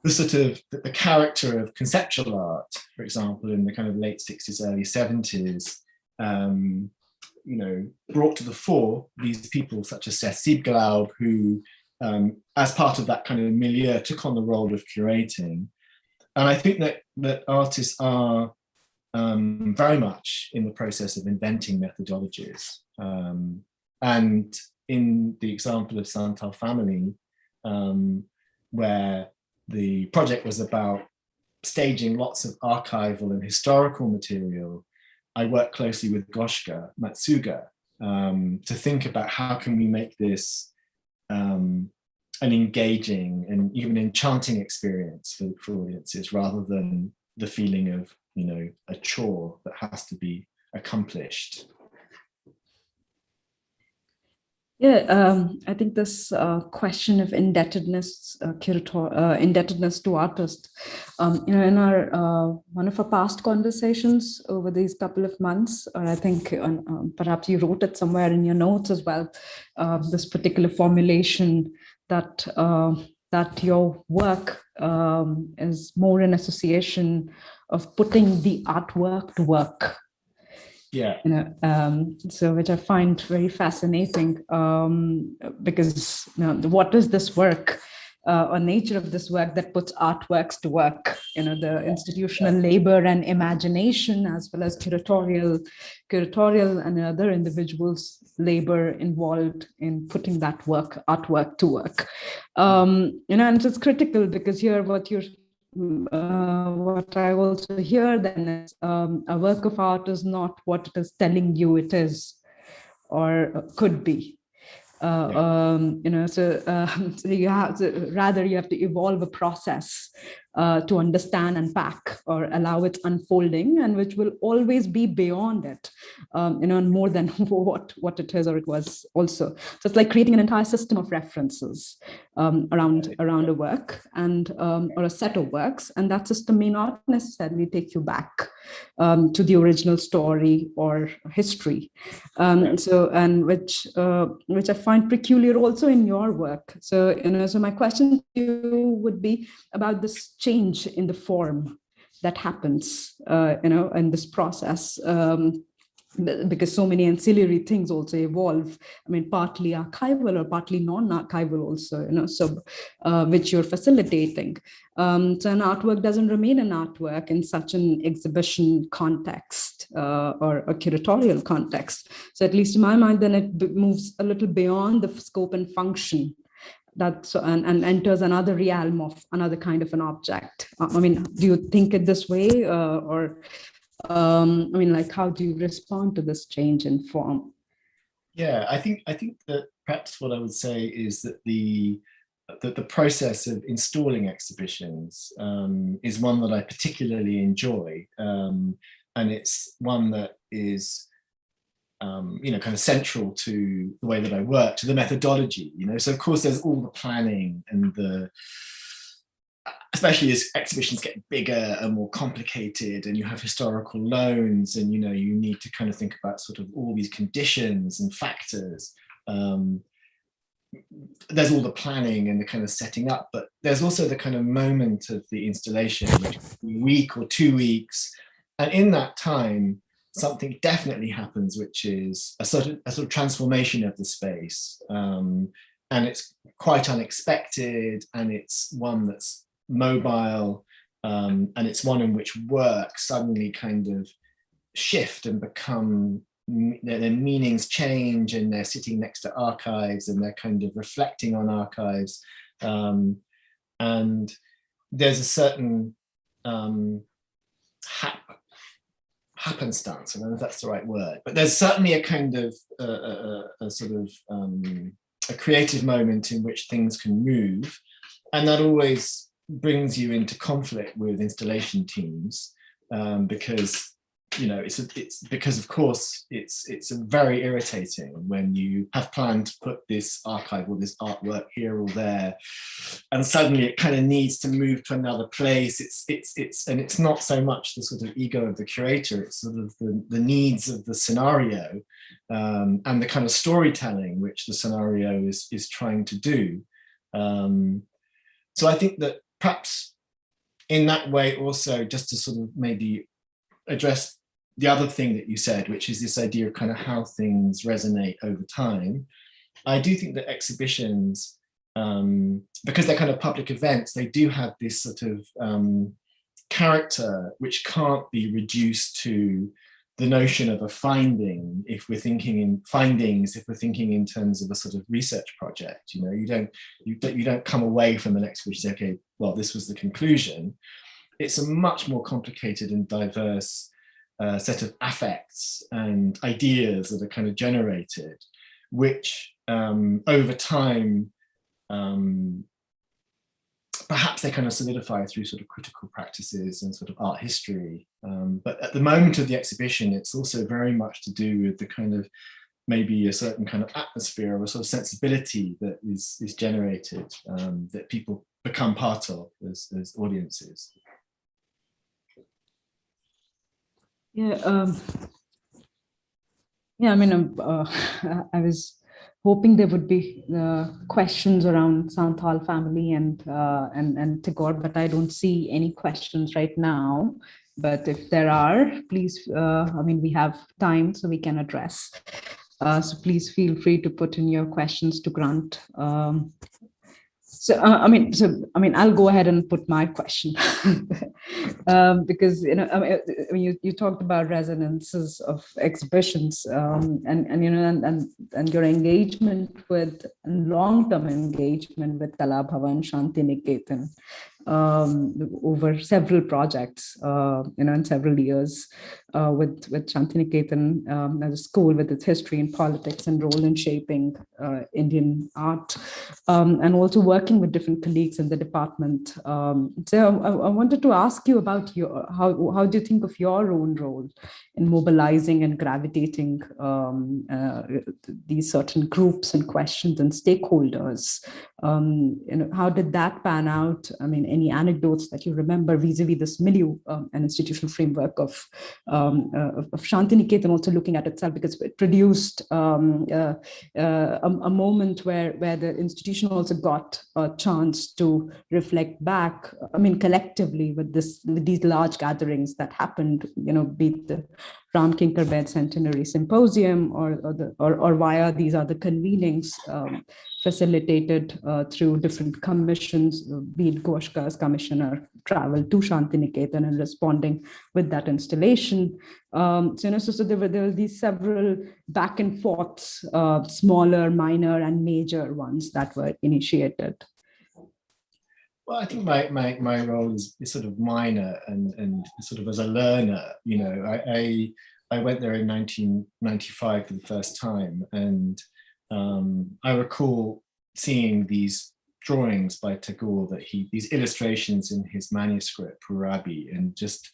the character of conceptual art, for example, in the kind of late 60s, early 70s, brought to the fore these people such as Seth Siebglaub, who, as part of that kind of milieu, took on the role of curating. And I think that artists are very much in the process of inventing methodologies. And in the example of Santal family, where the project was about staging lots of archival and historical material, I worked closely with Goshka Matsuga to think about how can we make this an engaging and even enchanting experience for audiences, rather than the feeling of a chore that has to be accomplished. Yeah, I think this question of indebtedness, indebtedness to artists, in our one of our past conversations over these couple of months, or I think perhaps you wrote it somewhere in your notes as well, this particular formulation that that your work is more an association of putting the artwork to work. Yeah. So which I find very fascinating, because what is this work or nature of this work that puts artworks to work? the institutional labor and imagination, as well as curatorial and other individuals' labor involved in putting that artwork to work. And it's critical because here what I also hear then is a work of art is not what it is telling you it is or could be. So you have to evolve a process to understand and pack or allow its unfolding, and which will always be beyond it, and more than what it is or it was also. So it's like creating an entire system of references around a work and or a set of works, and that system may not necessarily take you back to the original story or history. Which I find peculiar also in your work. So my question to you would be about this change in the form that happens, in this process. Because so many ancillary things also evolve. I mean, partly archival or partly non-archival also, which you're facilitating. So an artwork doesn't remain an artwork in such an exhibition context or a curatorial context. So at least in my mind, then it moves a little beyond the scope and function and enters another realm of another kind of an object. Do you think it this way, or how do you respond to this change in form? Yeah, I think that perhaps what I would say is that the process of installing exhibitions is one that I particularly enjoy, and it's one that is kind of central to the way that I work, to the methodology. So of course there's all the planning and especially as exhibitions get bigger and more complicated, and you have historical loans, and you need to kind of think about sort of all these conditions and factors. There's all the planning and the kind of setting up, but there's also the kind of moment of the installation, which is a week or 2 weeks, and in that time something definitely happens, which is a sort of transformation of the space, and it's quite unexpected, and it's one that's mobile, and it's one in which work suddenly kind of shift and become, their meanings change, and they're sitting next to archives and they're kind of reflecting on archives, and there's a certain happenstance, I don't know if that's the right word, but there's certainly a kind of a sort of a creative moment in which things can move, and that always brings you into conflict with installation teams, because it's because of course it's very irritating when you have planned to put this archive or this artwork here or there, and suddenly it kind of needs to move to another place. It's not so much the sort of ego of the curator, it's sort of the needs of the scenario, and the kind of storytelling which the scenario is trying to do. So I think that perhaps in that way also, just to sort of maybe address the other thing that you said, which is this idea of kind of how things resonate over time, I do think that exhibitions, because they're kind of public events, they do have this sort of character which can't be reduced to the notion of a finding if we're thinking in findings, if we're thinking in terms of a sort of research project. You don't come away from an exhibition and say, okay, well, this was the conclusion. It's a much more complicated and diverse set of affects and ideas that are kind of generated, which over time, perhaps they kind of solidify through sort of critical practices and sort of art history. But at the moment of the exhibition, it's also very much to do with the kind of maybe a certain kind of atmosphere or a sort of sensibility that is generated, that people become part of as audiences. I was hoping there would be questions around Santhal family and Tagore, but I don't see any questions right now. But if there are, please, we have time so we can address. So please feel free to put in your questions to Grant. I'll go ahead and put my question because you talked about resonances of exhibitions, and your engagement with long-term engagement with Kala Bhavan, Shanti Niketan, over several projects, in several years, with Shantiniketan as a school with its history in politics and role in shaping Indian art, and also working with different colleagues in the department. So I wanted to ask you about how do you think of your own role in mobilizing and gravitating these certain groups and questions and stakeholders? How did that pan out? I mean, any anecdotes that you remember vis-a-vis this milieu and institutional framework of Shantiniketan, also looking at itself, because it produced a moment where the institution also got a chance to reflect back, collectively with these large gatherings that happened, be it the Ram Kinkar Bed Centenary Symposium or via these other convenings facilitated through different commissions, be it Goshka's commissioner travel to Shantiniketan and responding with that installation. So there were these several back and forths, smaller, minor, and major ones that were initiated. Well, I think my role is sort of minor and sort of as a learner. I went there in 1995 for the first time, and I recall seeing these drawings by Tagore these illustrations in his manuscript Purabi, and just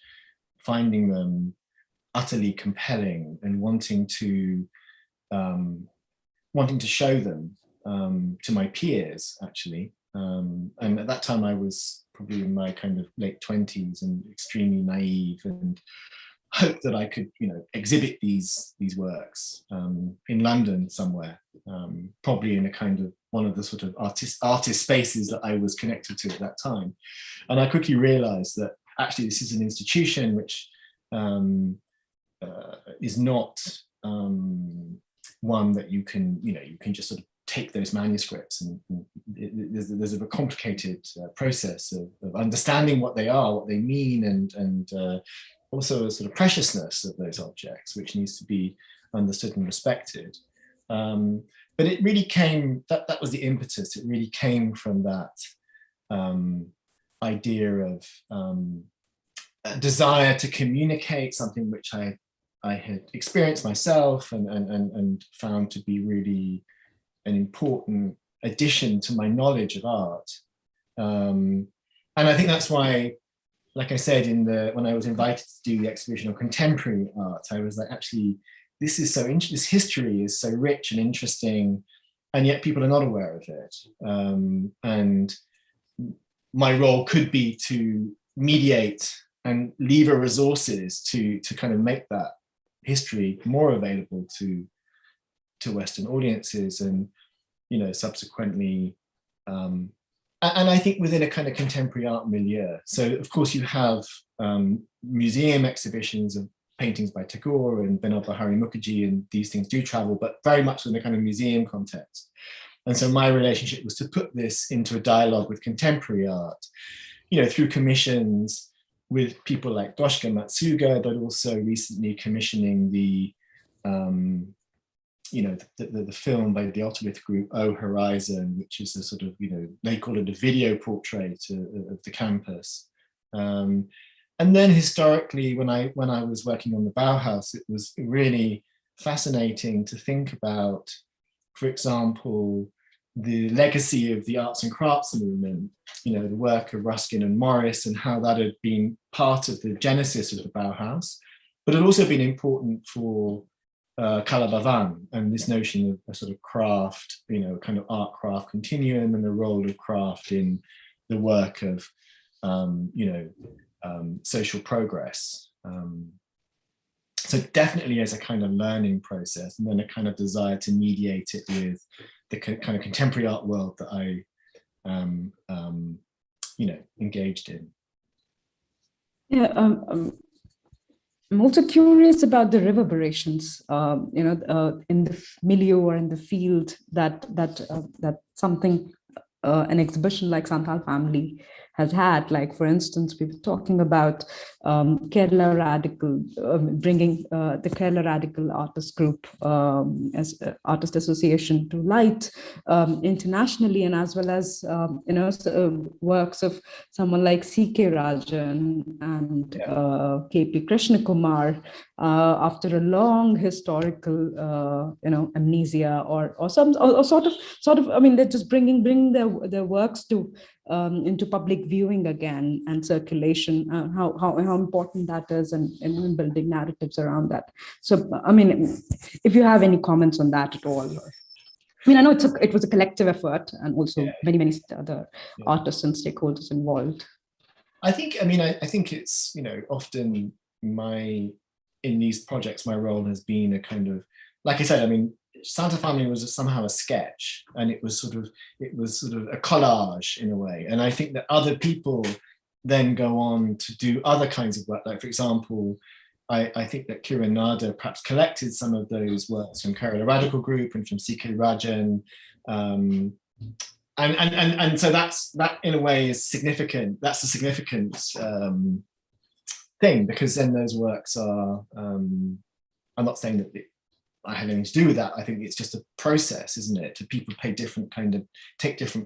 finding them utterly compelling and wanting to show them to my peers, actually. And at that time I was probably in my kind of late 20s and extremely naive, and hoped that I could, exhibit these works in London somewhere, probably in a kind of one of the sort of artist spaces that I was connected to at that time. And I quickly realized that actually this is an institution which is not one that you can just sort of take those manuscripts, and there's a complicated process of understanding what they are, what they mean, and also a sort of preciousness of those objects, which needs to be understood and respected. But it really came, that was the impetus. It really came from that idea of a desire to communicate something which I had experienced myself and found to be really an important addition to my knowledge of art. And I think that's why, like I said, when I was invited to do the exhibition of contemporary art, I was like, actually, this is so interesting. This history is so rich and interesting, and yet people are not aware of it. And my role could be to mediate and lever resources to kind of make that history more available to Western audiences, and subsequently. And I think within a kind of contemporary art milieu. So of course you have museum exhibitions of paintings by Tagore and Vinod Bihari Mukherjee, and these things do travel, but very much in a kind of museum context. And so my relationship was to put this into a dialogue with contemporary art, through commissions with people like Doshka Matsuga, but also recently commissioning the film by the Autolith group, O Horizon, which is a sort of, they call it a video portrait of the campus. And then historically, when I was working on the Bauhaus, it was really fascinating to think about, for example, the legacy of the arts and crafts movement, the work of Ruskin and Morris, and how that had been part of the genesis of the Bauhaus, but had also been important for Kala Bhavan, and this notion of a sort of craft, kind of art craft continuum, and the role of craft in the work of, social progress. So definitely as a kind of learning process, and then a kind of desire to mediate it with the kind of contemporary art world that I, engaged in. Yeah. I'm also curious about the reverberations, in the milieu or in the field that something an exhibition like Santal Family has had. Like, for instance, we were talking about Kerala Radical, bringing the Kerala Radical Artist Group as Artist Association to light internationally, and as well as works of someone like C.K. Rajan and K.P. Krishna Kumar, after a long historical amnesia or sort of, I mean, they're just bring their works to into public viewing again and circulation, how important that is, and building narratives around that. So, I mean, if you have any comments on that at all. I mean, I know it was a collective effort, and also many other artists and stakeholders involved. I think it's, often in these projects, my role has been a kind of, like I said, I mean, Santa Family was somehow a sketch, and it was sort of a collage in a way. And I think that other people then go on to do other kinds of work. Like, for example, I think that Kiran Nada perhaps collected some of those works from Kerala Radical Group and from C.K. Rajan. And so that in a way is significant. That's a significant thing, because then those works are, I'm not saying that I had anything to do with that. I think it's just a process, isn't it? To people take different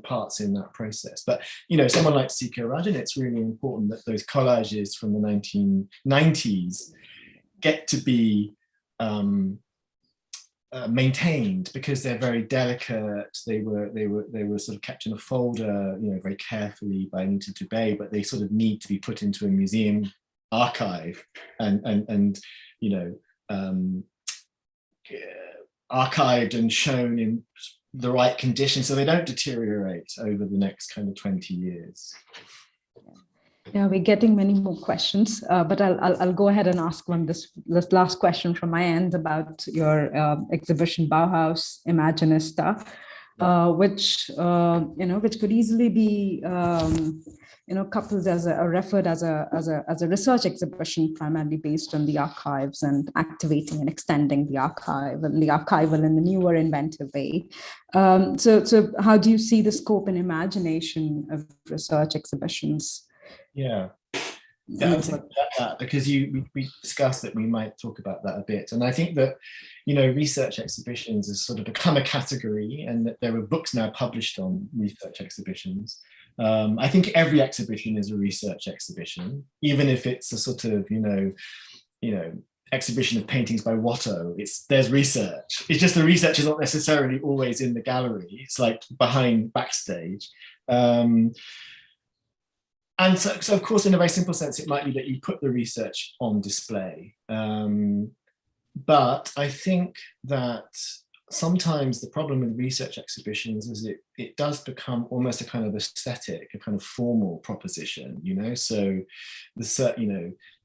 parts in that process. But, someone like C.K. Rajan, it's really important that those collages from the 1990s get to be maintained, because they're very delicate. They were sort of kept in a folder, very carefully by Anita Dubey, but they sort of need to be put into a museum archive and archived and shown in the right conditions, so they don't deteriorate over the next kind of 20 years. Yeah, we're getting many more questions, but I'll go ahead and ask this last question from my end about your exhibition Bauhaus Imaginista, which could easily be coupled referred as a research exhibition, primarily based on the archives and activating and extending the archive and the archival in the newer inventive way. So how do you see the scope and imagination of research exhibitions? Yeah, I was like that, because we discussed that we might talk about that a bit. And I think that, research exhibitions has sort of become a category, and that there are books now published on research exhibitions. I think every exhibition is a research exhibition, even if it's a sort of, exhibition of paintings by Watteau. There's research. It's just the research is not necessarily always in the gallery. It's like backstage. And so, of course, in a very simple sense, it might be that you put the research on display. But I think that sometimes the problem with research exhibitions is it does become almost a kind of aesthetic, a kind of formal proposition, So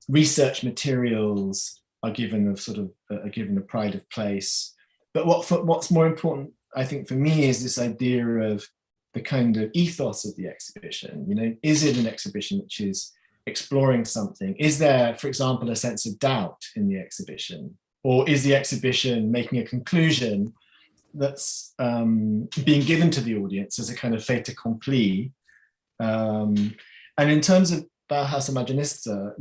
research materials are given a pride of place. But what's more important, I think, for me, is this idea of the kind of ethos of the exhibition. Is it an exhibition which is exploring something? Is there, for example, a sense of doubt in the exhibition? Or is the exhibition making a conclusion that's being given to the audience as a kind of fait accompli? And in terms of Bauhaus Imaginista,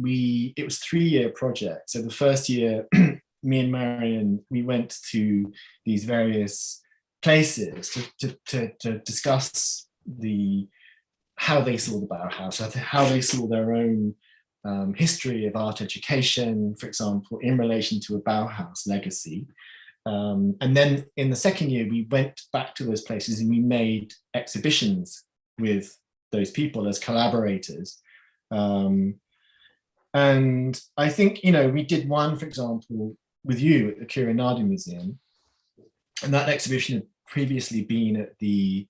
it was a 3-year project. So the first year, me and Marion, we went to these various places to discuss how they saw the Bauhaus, how they saw their own history of art education, for example, in relation to a Bauhaus legacy. And then in the second year, we went back to those places and we made exhibitions with those people as collaborators. And I think, we did one, for example, with you at the Kiran Nada Museum. And that exhibition had previously been at the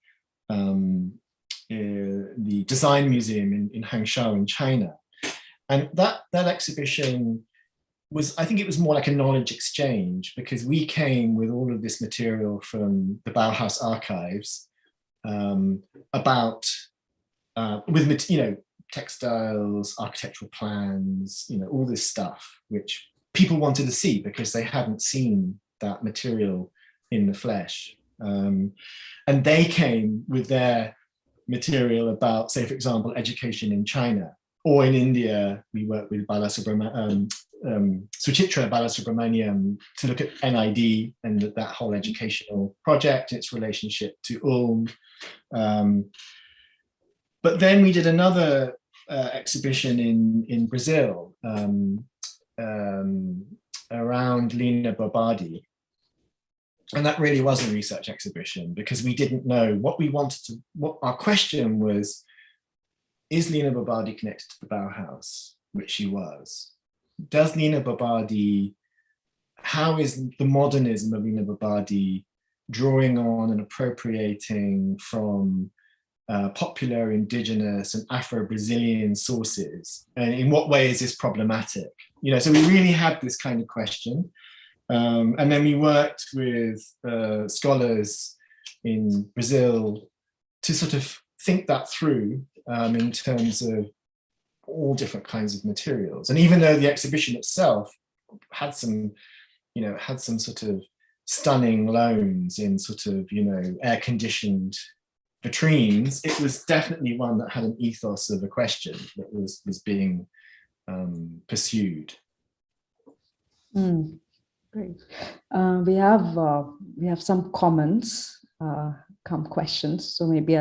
Design Museum in Hangzhou in China. And that exhibition I think it was more like a knowledge exchange, because we came with all of this material from the Bauhaus archives with textiles, architectural plans, all this stuff, which people wanted to see because they hadn't seen that material in the flesh. And they came with their material about, say, for example, education in China, or in India, we work with Suchitra Balasubramaniam to look at NID and that whole educational project, its relationship to Ulm. But then we did another exhibition in Brazil around Lina Bobardi. And that really was a research exhibition because we didn't know what we wanted to, what our question was, is Lina Bobardi connected to the Bauhaus, which she was? Does Lina Bobardi, how is the modernism of Lina Bobardi drawing on and appropriating from popular, indigenous and Afro-Brazilian sources? And in what way is this problematic? You know, so we really had this kind of question. And then we worked with scholars in Brazil to sort of think that through in terms of all different kinds of materials. And even though the exhibition itself had some, you know, had some sort of stunning loans in sort of, you know, air-conditioned vitrines, it was definitely one that had an ethos of a question that was being pursued. Great. We have some comments, questions. So maybe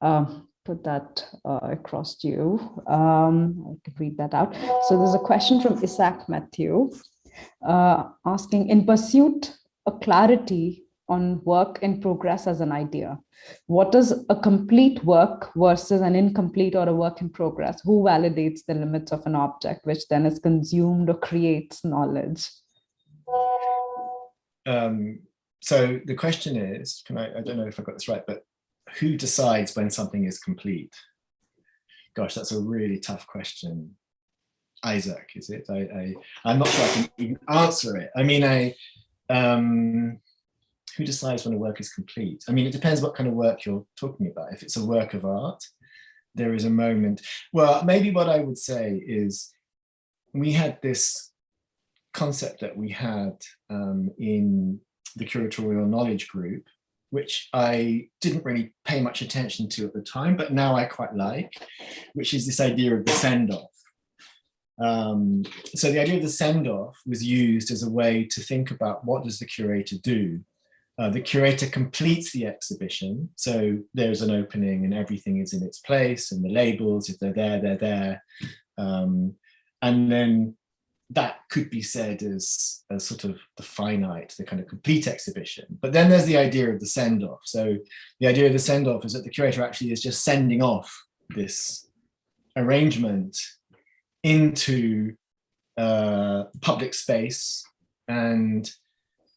I'll put that across to you. I can read that out. So there's a question from Isaac Matthew asking, in pursuit of clarity on work in progress as an idea, what is a complete work versus an incomplete or a work in progress? Who validates the limits of an object, which then is consumed or creates knowledge? So the question is, I don't know if I got this right, but who decides when something is complete? Gosh, that's a really tough question. Isaac, is it? I'm not sure I can even answer it. I mean, who decides when a work is complete? I mean, it depends what kind of work you're talking about. If it's a work of art, there is a moment. Well, maybe what I would say is we had this concept that we had in the curatorial knowledge group, which I didn't really pay much attention to at the time, but now I quite like, which is this idea of the send-off. So the idea of the send-off was used as a way to think about what does the curator do. The curator completes the exhibition. So there's an opening and everything is in its place and the labels, if they're there, they're there. And then that could be said as sort of the finite, the kind of complete exhibition. But then there's the idea of the send-off. So the idea of the send-off is that the curator actually is just sending off this arrangement into public space, and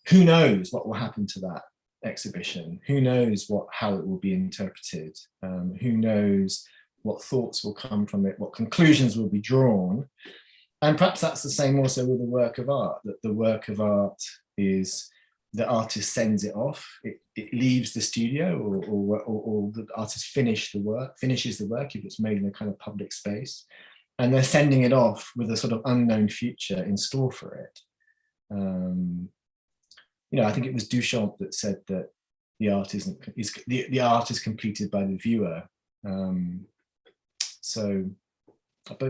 who knows what will happen to that exhibition? Who knows how it will be interpreted? Who knows what thoughts will come from it? What conclusions will be drawn? And perhaps that's the same also with the work of art, that the work of art is the artist sends it off, it leaves the studio, or the artist finishes the work if it's made in a kind of public space, and they're sending it off with a sort of unknown future in store for it. You know, I think it was Duchamp that said that the art the art is completed by the viewer. But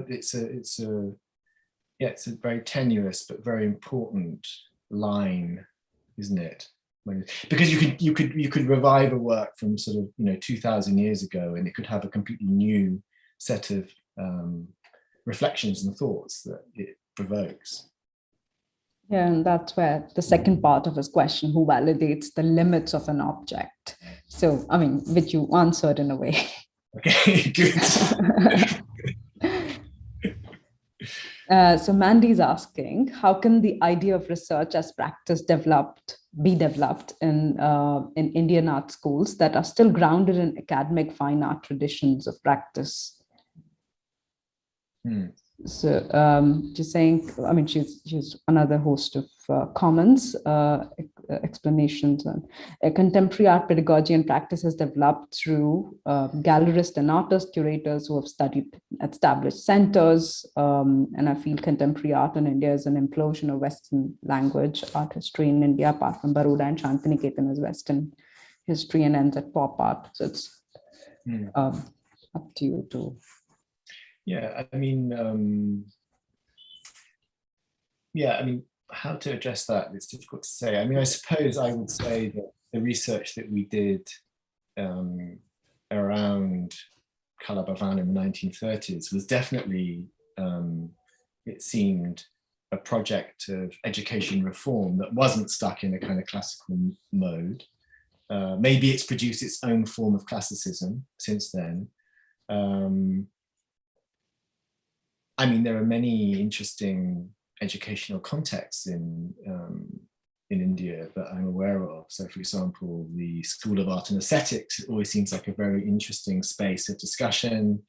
it's a very tenuous but very important line, isn't it? Because you could revive a work from sort of 2,000 years ago, and it could have a completely new set of reflections and thoughts that it provokes. Yeah, and that's where the second part of his question, who validates the limits of an object? So, I mean, which you answered in a way. Okay, good. So Mandy's asking, how can the idea of research as practice be developed in Indian art schools that are still grounded in academic fine art traditions of practice? So she's saying, I mean, she's another host of comments, explanations, and contemporary art pedagogy and practice is developed through gallerists and artist curators who have studied established centers. And I feel contemporary art in India is an implosion of Western language art history in India, apart from Baroda and Shantiniketan as Western history, and ends at pop art. So it's Mm. Up to you too. Yeah, I mean, yeah, I mean, how to address that? It's difficult to say. I mean, I suppose I would say that the research that we did around Kalabavan in the 1930s was definitely, it seemed, a project of education reform that wasn't stuck in a kind of classical mode. Maybe it's produced its own form of classicism since then. I mean, there are many interesting educational contexts in India that I'm aware of. So, for example, the School of Art and Aesthetics, it always seems like a very interesting space of discussion.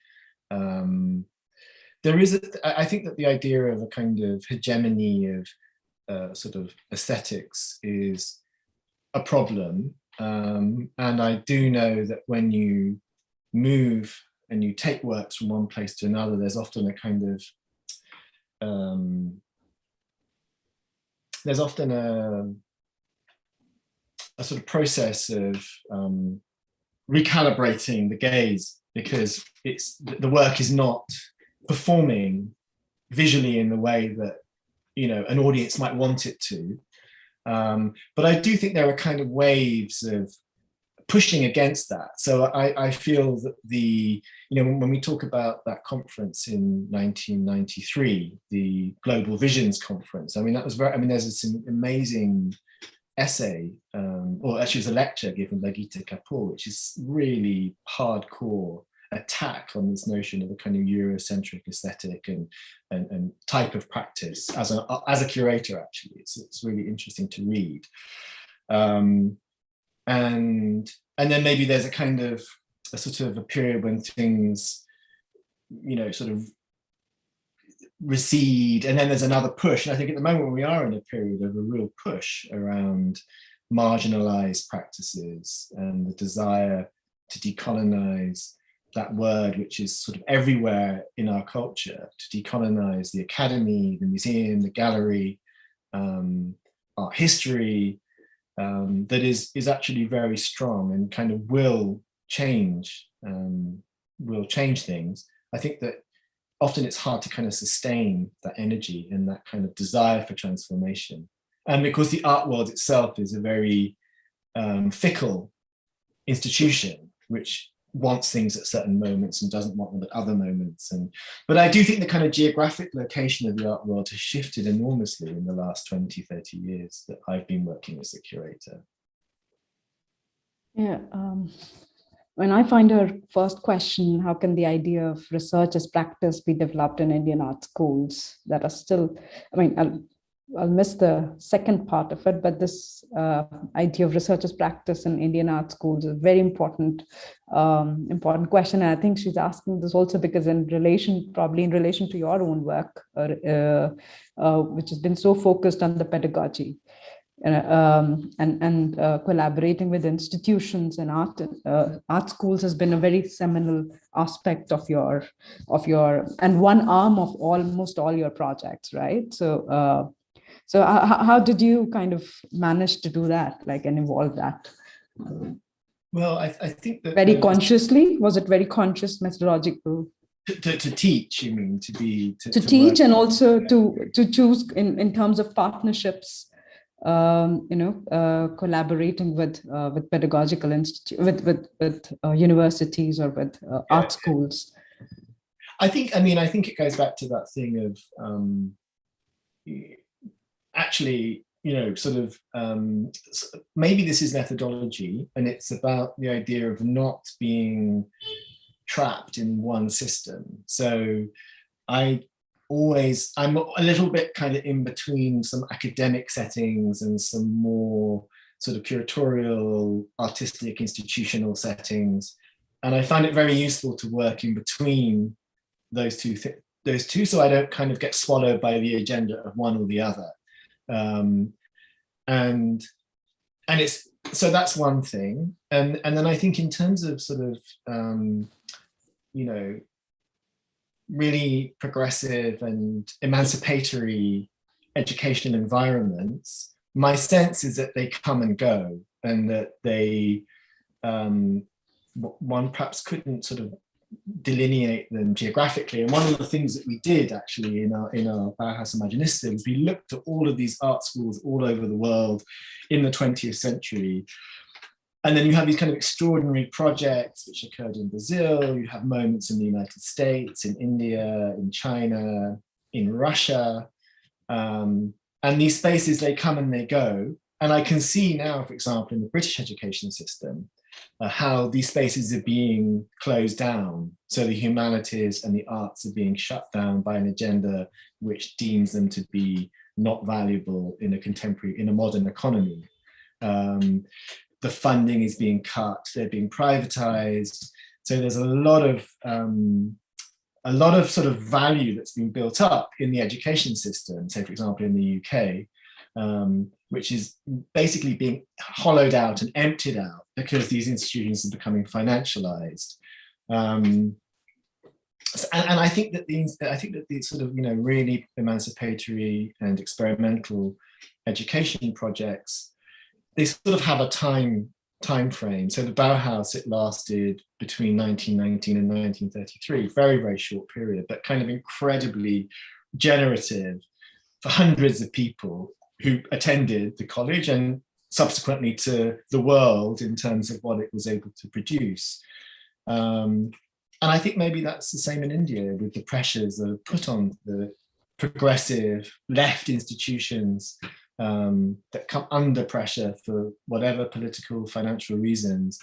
There is, I think that the idea of a kind of hegemony of sort of aesthetics is a problem. And I do know that when you move and you take works from one place to another, there's often a kind of, there's often a sort of process of recalibrating the gaze, because it's, the work is not performing visually in the way that, you know, an audience might want it to. But I do think there are kind of waves of pushing against that. So I feel that the, you know, when we talk about that conference in 1993, the Global Visions Conference, I mean, that was very, I mean, there's this amazing essay, or actually it's a lecture given by Gita Kapoor, which is really hardcore attack on this notion of a kind of Eurocentric aesthetic and type of practice as a curator. Actually, it's really interesting to read. And then maybe there's a kind of a sort of a period when things, you know, sort of recede, and then there's another push. And I think at the moment we are in a period of a real push around marginalized practices and the desire to decolonize that word, which is sort of everywhere in our culture, to decolonize the academy, the museum, the gallery, art history, that is actually very strong and kind of will change things. I think that often it's hard to kind of sustain that energy and that kind of desire for transformation. And because the art world itself is a very fickle institution, which wants things at certain moments and doesn't want them at other moments. But I do think the kind of geographic location of the art world has shifted enormously in the last 20, 30 years that I've been working as a curator. Yeah, when I find her first question, how can the idea of research as practice be developed in Indian art schools that are still, I mean, I'll miss the second part of it, but this idea of research as practice in Indian art schools is a very important question. And I think she's asking this also because probably in relation to your own work, which has been so focused on the pedagogy and collaborating with institutions and art schools has been a very seminal aspect of your and one arm of almost all your projects, right? So how did you kind of manage to do that, like, and evolve that? Well, I think that very consciously, was it very conscious methodological? To teach, you mean, to teach, and also to choose in terms of partnerships, collaborating with pedagogical with universities or with art schools. I think it goes back to that thing of actually, you know, sort of maybe this is methodology, and it's about the idea of not being trapped in one system. So I'm a little bit kind of in between some academic settings and some more sort of curatorial, artistic, institutional settings. And I find it very useful to work in between those two, so I don't kind of get swallowed by the agenda of one or the other. And it's, so that's one thing. And then I think in terms of sort of, you know, really progressive and emancipatory educational environments, my sense is that they come and go, and that they one perhaps couldn't sort of delineate them geographically. And one of the things that we did actually in our Bauhaus Imaginista was we looked at all of these art schools all over the world in the 20th century. And then you have these kind of extraordinary projects which occurred in Brazil. You have moments in the United States, in India, in China, in Russia. And these spaces, they come and they go. And I can see now, for example, in the British education system, how these spaces are being closed down. So the humanities and the arts are being shut down by an agenda which deems them to be not valuable in a modern economy. The funding is being cut, they're being privatized. So there's a lot of sort of value that's been built up in the education system, say, for example, in the UK, which is basically being hollowed out and emptied out because these institutions are becoming financialized. And I think that these sort of, really emancipatory and experimental education projects, they sort of have a time frame. So the Bauhaus, it lasted between 1919 and 1933, very, very short period, but kind of incredibly generative for hundreds of people who attended the college and subsequently to the world in terms of what it was able to produce. And I think maybe that's the same in India with the pressures that are put on the progressive left institutions that come under pressure for whatever political, financial reasons,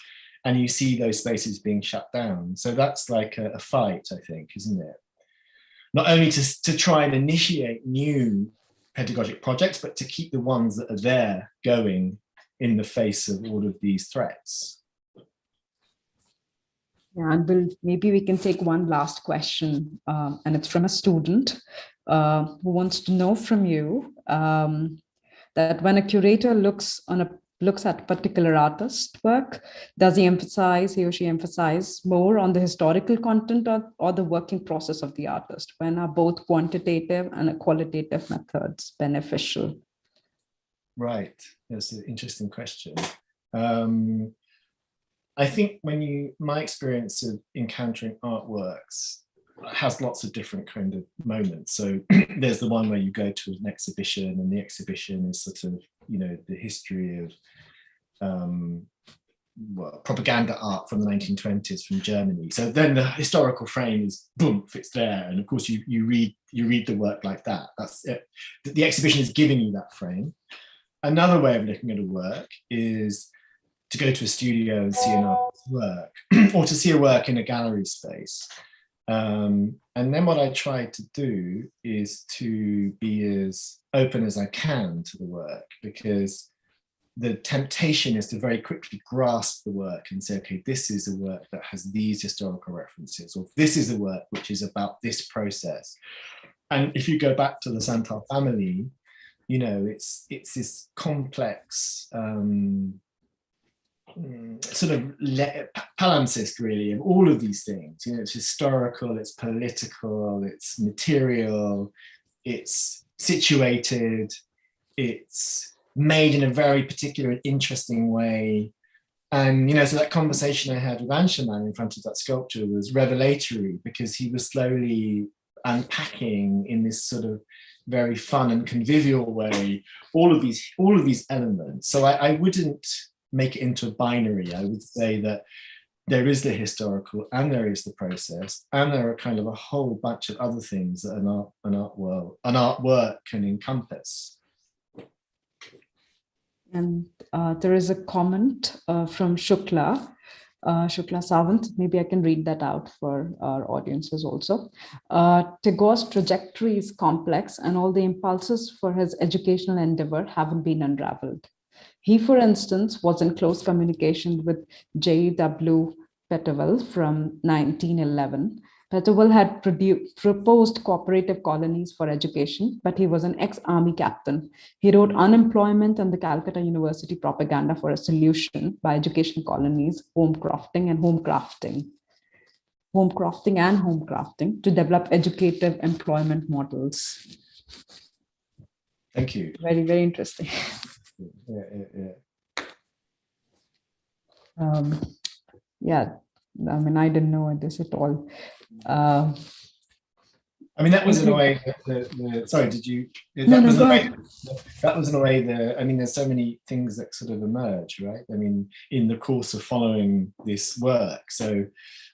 and you see those spaces being shut down. So that's like a fight, I think, isn't it? Not only to try and initiate new pedagogic projects, but to keep the ones that are there going in the face of all of these threats. Yeah, and maybe we can take one last question, and it's from a student who wants to know from you that when a curator looks at a particular artist work, does he or she emphasize more on the historical content or the working process of the artist? When are both quantitative and qualitative methods beneficial? Right, that's an interesting question. I think my experience of encountering artworks has lots of different kind of moments. So there's the one where you go to an exhibition and the exhibition is sort of, the history of propaganda art from the 1920s from Germany. So then the historical frame is boom, it's there. And of course you read the work like that. That's it. The exhibition is giving you that frame. Another way of looking at a work is to go to a studio and see an artist's work, or to see a work in a gallery space. And then what I try to do is to be as open as I can to the work, because the temptation is to very quickly grasp the work and say, okay, this is a work that has these historical references, or this is a work which is about this process. And if you go back to the Santal family, it's this complex sort of palimpsest, really, of all of these things. It's historical, it's political, it's material, it's situated, it's made in a very particular and interesting way. And, so that conversation I had with Anshuman in front of that sculpture was revelatory, because he was slowly unpacking in this sort of very fun and convivial way all of these elements. So I wouldn't make it into a binary. I would say that there is the historical and there is the process, and there are kind of a whole bunch of other things that an artwork can encompass. And there is a comment from Shukla Savant. Maybe I can read that out for our audiences also. Tagore's trajectory is complex, and all the impulses for his educational endeavor haven't been unraveled. He, for instance, was in close communication with J.W. Peterville from 1911. Peterville had proposed cooperative colonies for education, but he was an ex-army captain. He wrote Unemployment and the Calcutta University Propaganda for a Solution by Education Colonies, Homecrafting and Homecrafting to develop educative employment models. Thank you. Very, very interesting. Yeah. yeah, I mean, I didn't know this at all. I mean, that was Thank in a you. way sorry, did you? No, That no, was in go a way. ahead. That was in a way I mean, there's so many things that sort of emerge, right? I mean, in the course of following this work. So,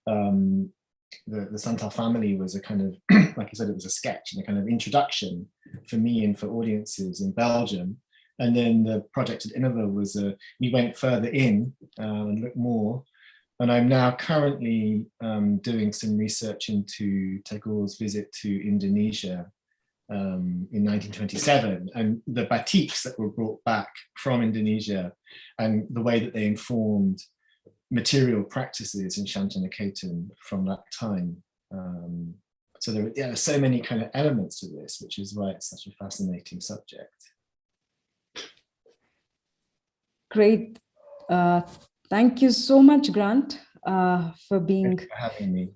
the Santal family was a kind of, like I said, it was a sketch and a kind of introduction for me and for audiences in Belgium. And then the project at Innova was we went further in and looked more. And I'm now currently doing some research into Tagore's visit to Indonesia in 1927, and the batiks that were brought back from Indonesia and the way that they informed material practices in Shantaniketan from that time. So there are so many kind of elements to this, which is why it's such a fascinating subject. Great. Thank you so much, Grant, for being Thanks for having me.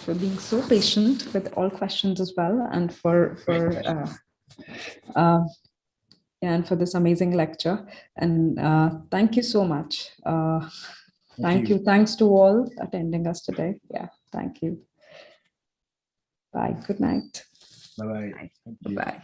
For being so patient with all questions as well, and for this amazing lecture. And thank you so much. Thank you. Thanks to all attending us today. Yeah, thank you. Bye. Good night. Bye-bye. Bye.